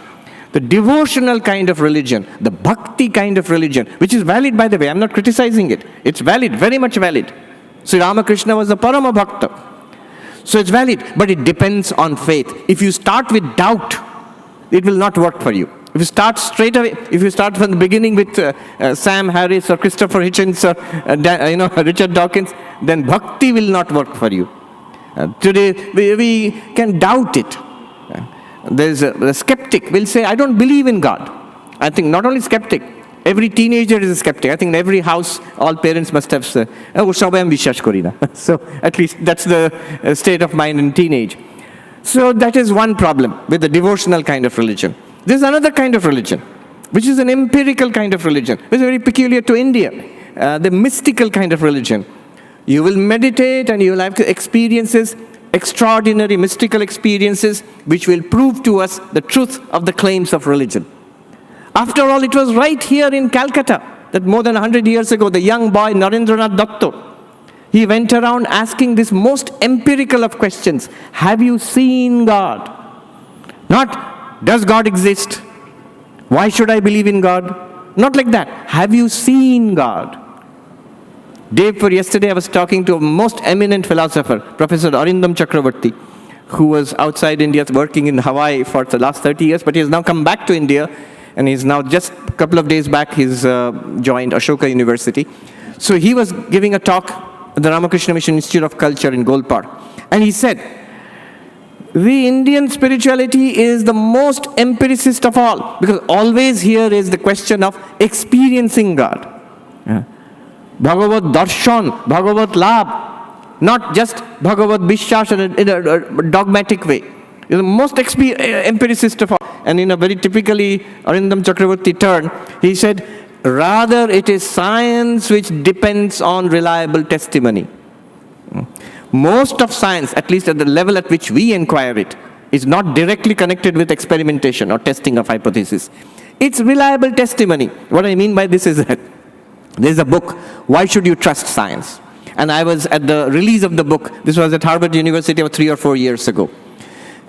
The devotional kind of religion, the bhakti kind of religion, which is valid, by the way. I'm not criticizing it. It's valid, very much valid. Sri Ramakrishna was a Parama Bhakta. So it's valid, but it depends on faith. If you start with doubt, it will not work for you. If you start straight away, if you start from the beginning with Sam Harris or Christopher Hitchens or Richard Dawkins, then bhakti will not work for you. Today, we can doubt it. There's a skeptic will say, I don't believe in God. I think not only skeptic, every teenager is a skeptic. I think in every house, all parents must have said, so at least that's the state of mind in teenage. So that is one problem with the devotional kind of religion. There's another kind of religion, which is an empirical kind of religion, which is very peculiar to India, the mystical kind of religion. You will meditate and you will have experiences, extraordinary mystical experiences, which will prove to us the truth of the claims of religion. After all, it was right here in Calcutta that more than 100 years ago, the young boy Narendranath Datta, he went around asking this most empirical of questions. Have you seen God? Not, does God exist? Why should I believe in God? Not like that. Have you seen God? Day before yesterday, I was talking to a most eminent philosopher, Professor Arindam Chakravarti, who was outside India working in Hawaii for the last 30 years, but he has now come back to India, and he's now just a couple of days back, he's joined Ashoka University. So he was giving a talk at the Ramakrishna Mission Institute of Culture in Golpar. And he said, the Indian spirituality is the most empiricist of all, because always here is the question of experiencing God. Bhagavad Darshan, Bhagavad Labh, not just Bhagavad Vishwash in a dogmatic way. It's the most empiricist of all. And in a very typically Arindam Chakravarti turn, he said, rather it is science which depends on reliable testimony. Most of science, at least at the level at which we inquire it, is not directly connected with experimentation or testing of hypothesis. It's reliable testimony. What I mean by this is that there's a book, Why Should You Trust Science? And I was at the release of the book. This was at Harvard University about 3 or 4 years ago.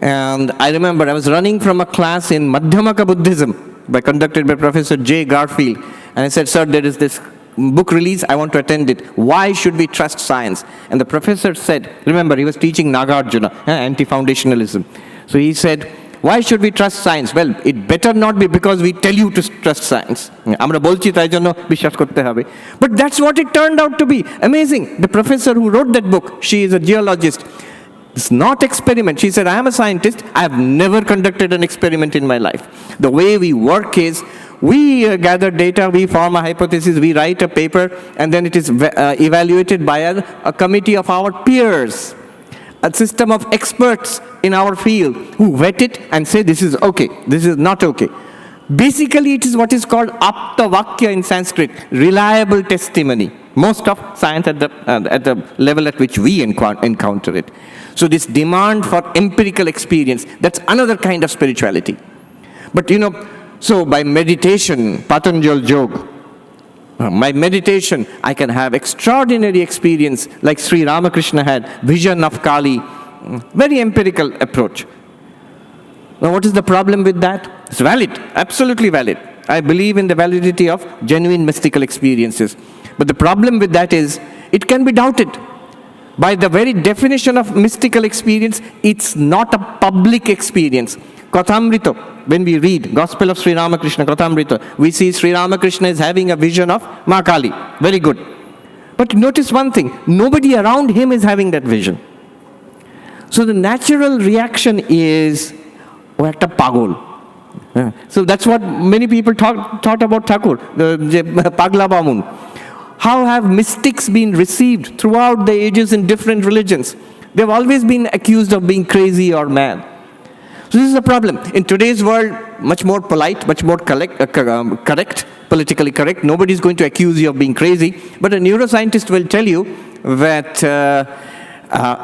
And I remember I was running from a class in Madhyamaka Buddhism conducted by Professor J. Garfield. And I said, sir, there is this book release, I want to attend it. Why should we trust science? And the professor said, remember, he was teaching Nagarjuna, anti-foundationalism. So he said, why should we trust science? Well, it better not be because we tell you to trust science. Amra bolchi tai jonno bishwas korte hobe. But that's what it turned out to be. Amazing. The professor who wrote that book, she is a geologist. It's not experiment. She said, I am a scientist. I have never conducted an experiment in my life. The way we work is, we gather data, we form a hypothesis, we write a paper, and then it is evaluated by a committee of our peers, a system of experts in our field who vet it and say this is okay, this is not okay. Basically, it is what is called aptavakya in Sanskrit, reliable testimony. Most of science at the level at which we encounter it. So this demand for empirical experience, that's another kind of spirituality. But so by meditation, Patanjali Yoga, by meditation, I can have extraordinary experience like Sri Ramakrishna had, vision of Kali, very empirical approach. Now what is the problem with that? It's valid, absolutely valid. I believe in the validity of genuine mystical experiences. But the problem with that is, it can be doubted. By the very definition of mystical experience, it's not a public experience. Kathamrita, when we read Gospel of Sri Ramakrishna, Kathamrita, we see Sri Ramakrishna is having a vision of Ma Kali. Very good. But notice one thing, nobody around him is having that vision. So the natural reaction is, oh, ekta pagol. So that's what many people thought about Thakur, the Pagla Bamun. How have mystics been received throughout the ages in different religions? They've always been accused of being crazy or mad. So this is a problem. In today's world, much more polite, much more correct, politically correct. Nobody's going to accuse you of being crazy. But a neuroscientist will tell you that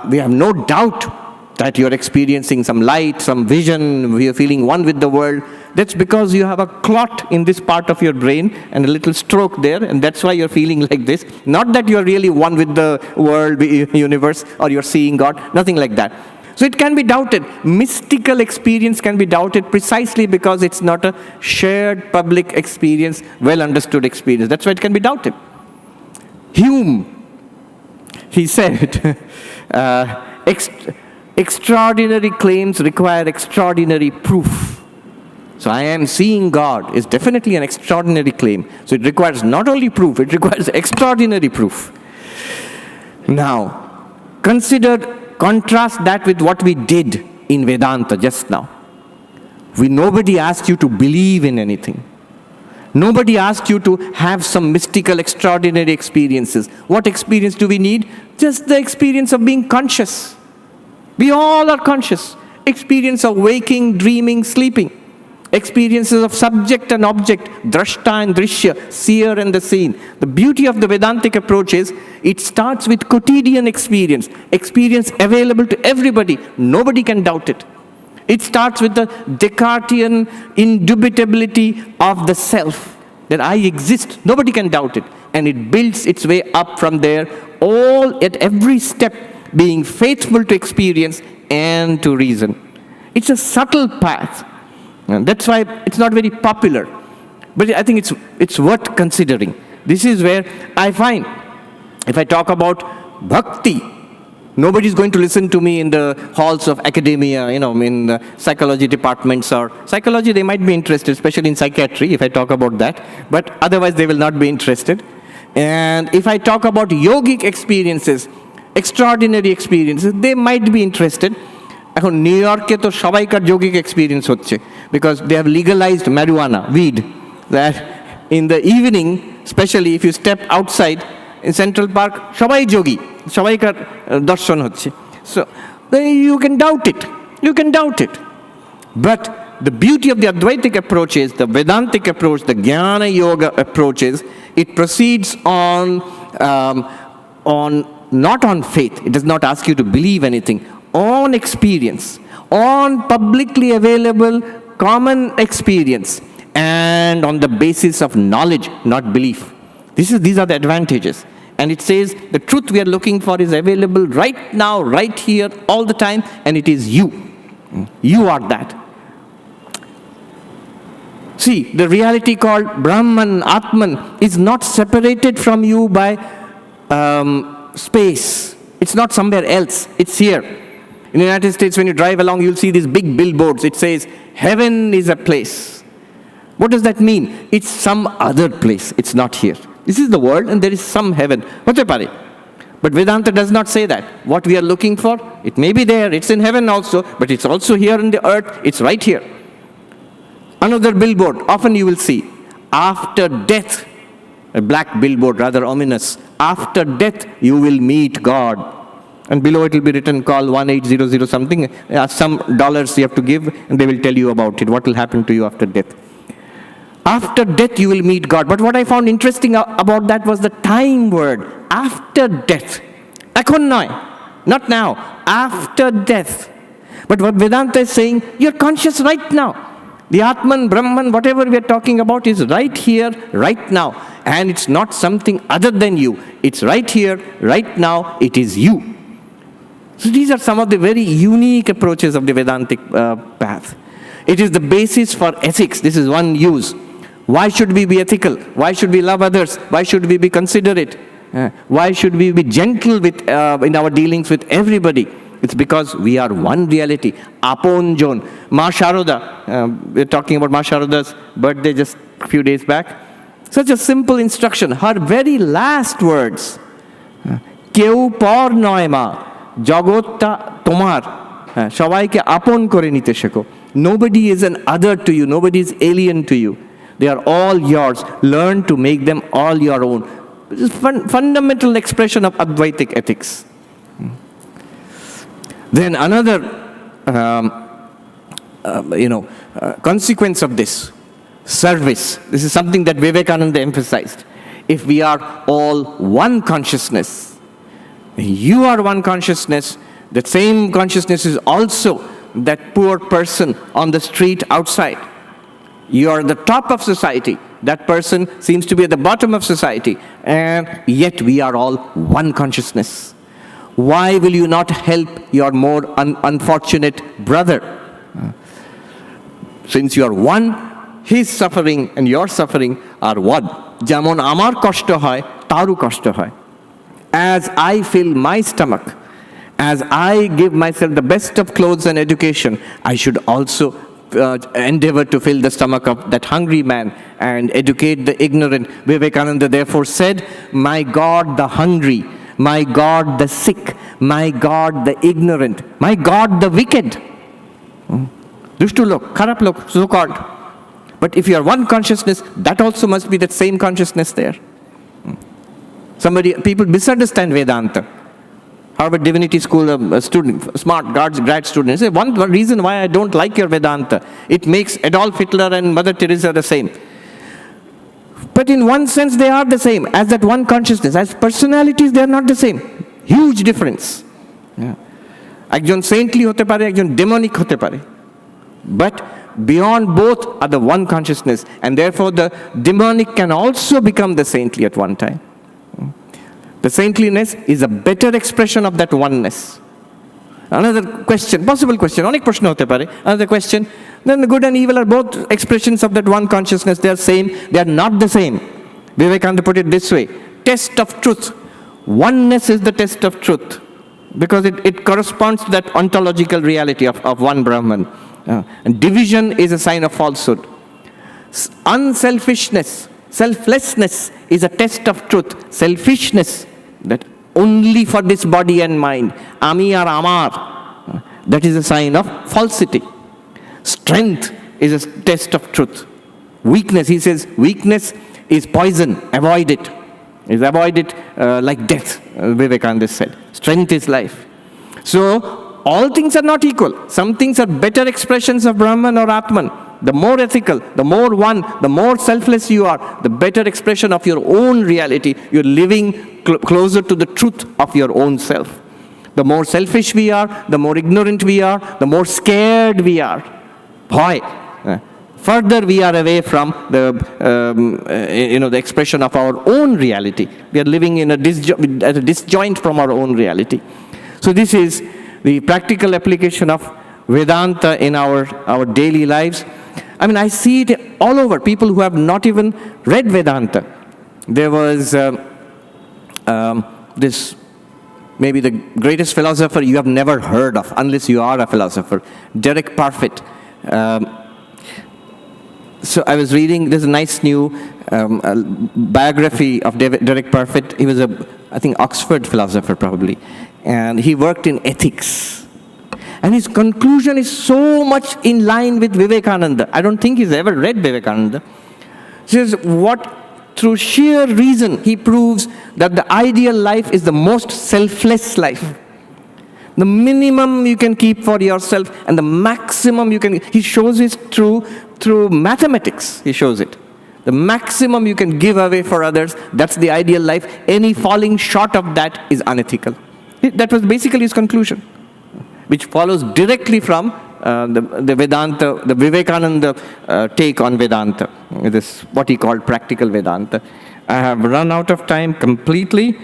we have no doubt that you're experiencing some light, some vision, you're feeling one with the world. That's because you have a clot in this part of your brain and a little stroke there, and that's why you're feeling like this. Not that you're really one with the world, the universe, or you're seeing God, nothing like that. So it can be doubted. Mystical experience can be doubted precisely because it's not a shared public experience, well understood experience. That's why it can be doubted. Hume, he said, extraordinary claims require extraordinary proof. So I am seeing God is definitely an extraordinary claim. So it requires not only proof, it requires extraordinary proof. Now, contrast that with what we did in Vedanta just now. Nobody asked you to believe in anything. Nobody asked you to have some mystical, extraordinary experiences. What experience do we need? Just the experience of being conscious. We all are conscious. Experience of waking, dreaming, sleeping. Experiences of subject and object, drashta and drishya, seer and the seen. The beauty of the Vedantic approach is, it starts with quotidian experience available to everybody. Nobody can doubt it. It starts with the Descartian indubitability of the self, that I exist. Nobody can doubt it. And it builds its way up from there, all at every step being faithful to experience and to reason. It's a subtle path. And that's why it's not very popular. But I think it's worth considering. This is where I find, if I talk about bhakti, nobody's going to listen to me in the halls of academia, in the psychology departments or psychology. They might be interested, especially in psychiatry, if I talk about that. But otherwise, they will not be interested. And if I talk about yogic experiences, extraordinary experiences, they might be interested. এখন new ইয়র্কে তো সবাইকার যোগিক experience হচ্ছে because they have legalized marijuana, weed, that in the evening, especially if you step outside in Central Park, সবাই যোগী, সবাইকার দর্শন হচ্ছে. So you can doubt it. But the beauty of the Advaitic approach is, the Vedantic approach, the Jnana Yoga approach is, it proceeds on not on faith. It does not ask you to believe anything. On experience, on publicly available common experience, and on the basis of knowledge, not belief. These are the advantages. And it says the truth we are looking for is available right now, right here, all the time, and it is you. You are that. See, the reality called Brahman, Atman, is not separated from you by space. It's not somewhere else. It's here. In the United States, when you drive along, you'll see these big billboards. It says, heaven is a place. What does that mean? It's some other place. It's not here. This is the world, and there is some heaven. But Vedanta does not say that. What we are looking for, it may be there. It's in heaven also, but it's also here on the earth. It's right here. Another billboard, often you will see, after death, a black billboard, rather ominous. After death, you will meet God. And below it will be written, call 1800 something. Some dollars you have to give, and they will tell you about it, what will happen to you after death. After death, you will meet God. But what I found interesting about that was the time word. After death. Ekhon noy. Not now. After death. But what Vedanta is saying, you're conscious right now. The Atman, Brahman, whatever we are talking about is right here, right now. And it's not something other than you. It's right here, right now. It is you. So these are some of the very unique approaches of the Vedantic path. It is the basis for ethics. This is one use. Why should we be ethical? Why should we love others? Why should we be considerate? Why should we be gentle with, in our dealings with everybody? It's because we are one reality. Apon Jon. Ma Sharoda, we're talking about Ma Sharoda's birthday just a few days back. Such a simple instruction. Her very last words. Keu por noy ma, jagotta tomar. Shabaike apon kore nite sheko. Nobody is an other to you. Nobody is alien to you. They are all yours. Learn to make them all your own. This is fundamental expression of Advaitic ethics. Then another, consequence of this, service. This is something that Vivekananda emphasized. If we are all one consciousness, you are one consciousness, the same consciousness is also that poor person on the street outside. You are the top of society. That person seems to be at the bottom of society. And yet we are all one consciousness. Why will you not help your more unfortunate brother? Since you are one, his suffering and your suffering are one. Jamon amar koshto hoy, taru koshto hoy. As I fill my stomach, as I give myself the best of clothes and education, I should also endeavor to fill the stomach of that hungry man and educate the ignorant. Vivekananda therefore said, my God the hungry, my God the sick, my God the ignorant, my God the wicked. Dushtu lok, kharap lok, so called. But if you are one consciousness, that also must be that same consciousness there. People misunderstand Vedanta. Harvard Divinity School student, smart grad student, say one reason why I don't like your Vedanta, it makes Adolf Hitler and Mother Teresa the same. But in one sense they are the same, as that one consciousness. As personalities they are not the same. Huge difference. Ekjon saintly hote pare, ekjon demonic hote pare. But beyond both are the one consciousness, and therefore the demonic can also become the saintly at one time. The saintliness is a better expression of that oneness. Another question, possible question, onek prashna hote pare. Another question, then the good and evil are both expressions of that one consciousness. They are same, they are not the same. Vivekananda put it this way, test of truth. Oneness is the test of truth, because it corresponds to that ontological reality of one Brahman. And division is a sign of falsehood. Unselfishness, selflessness is a test of truth. Selfishness, that only for this body and mind, ami or amar, that is a sign of falsity. Strength is a test of truth. Weakness, he says, weakness is poison, avoid it. Avoid it like death, Vivekananda said. Strength is life. So, all things are not equal. Some things are better expressions of Brahman or Atman. The more ethical, the more one, the more selfless you are, the better expression of your own reality. You're living closer to the truth of your own self. The more selfish we are, the more ignorant we are, the more scared we are. Boy, further we are away from the expression of our own reality. We are living in a disjoint from our own reality. So this is the practical application of Vedanta in our daily lives. I mean, I see it all over, people who have not even read Vedanta. There was this, maybe the greatest philosopher you have never heard of, unless you are a philosopher, Derek Parfit. So I was reading, there's a nice new biography of Derek Parfit. He was I think, Oxford philosopher probably. And he worked in ethics. And his conclusion is so much in line with Vivekananda. I don't think he's ever read Vivekananda. He says, through sheer reason, he proves that the ideal life is the most selfless life. The minimum you can keep for yourself and the maximum you can, he shows it through mathematics, he shows it. The maximum you can give away for others, that's the ideal life. Any falling short of that is unethical. That was basically his conclusion, which follows directly from the Vedanta, the Vivekananda take on Vedanta, this what he called practical Vedanta. I have run out of time completely,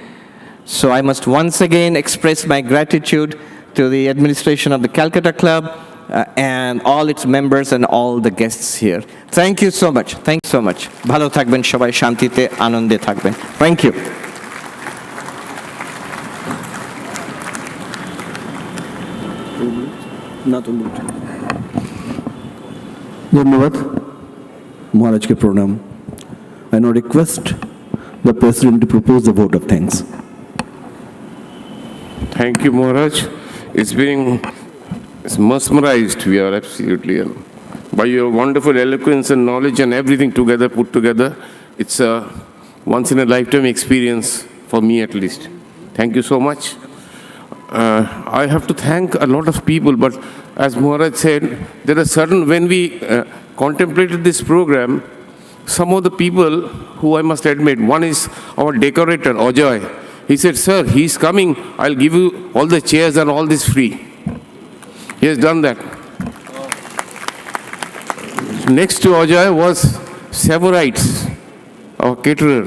so I must once again express my gratitude to the administration of the Calcutta Club and all its members and all the guests here. Thank you so much. Thanks so much. Bhalo thakben shobai, shantite anonde thakben. Thank you. धन्यवाद महाराज के प्रणाम. I now request the President to propose the vote of thanks. Thank you, Maharaj. It's mesmerized. We are absolutely, by your wonderful eloquence and knowledge and everything together, put together, it's a once-in-a-lifetime experience for me at least. Thank you so much. I have to thank a lot of people, but as Maharaj said, there are certain, when we contemplated this program, some of the people who I must admit, one is our decorator, Ajoy. He said, sir, he's coming, I'll give you all the chairs and all this free. He has done that. Next to Ajoy was Savorites, our caterer,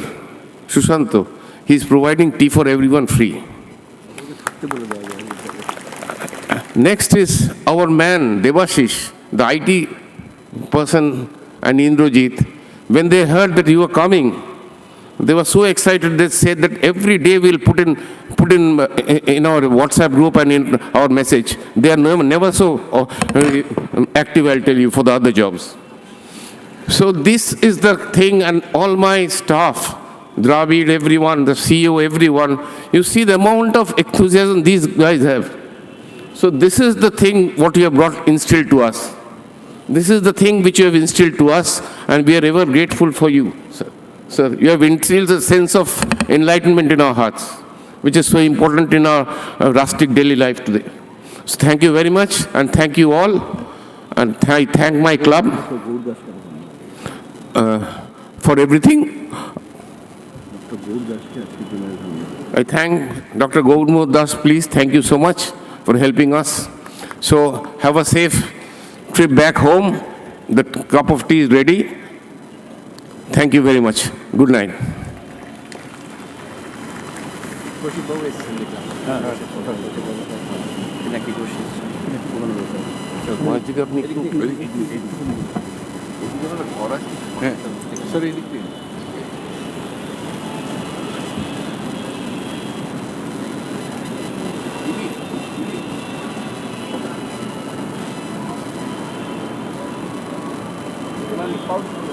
Shushanto. He's providing tea for everyone free. Next is our man, Devashish, the IT person, and Indrajit. When they heard that you were coming, they were so excited, they said that every day we'll put in our WhatsApp group and in our message. They are never so active, I'll tell you, for the other jobs. So this is the thing, and all my staff, Dravid, everyone, the CEO, everyone, you see the amount of enthusiasm these guys have. So this is the thing what you have brought instilled to us. This is the thing which you have instilled to us, and we are ever grateful for you, sir. Sir, you have instilled a sense of enlightenment in our hearts, which is so important in our rustic daily life today. So thank you very much, and thank you all, and I thank my club for everything. I thank Dr. Gaudamur Das, please, thank you so much for helping us. So have a safe trip back home. The cup of tea is ready. Thank you very much. Good night. Paulo.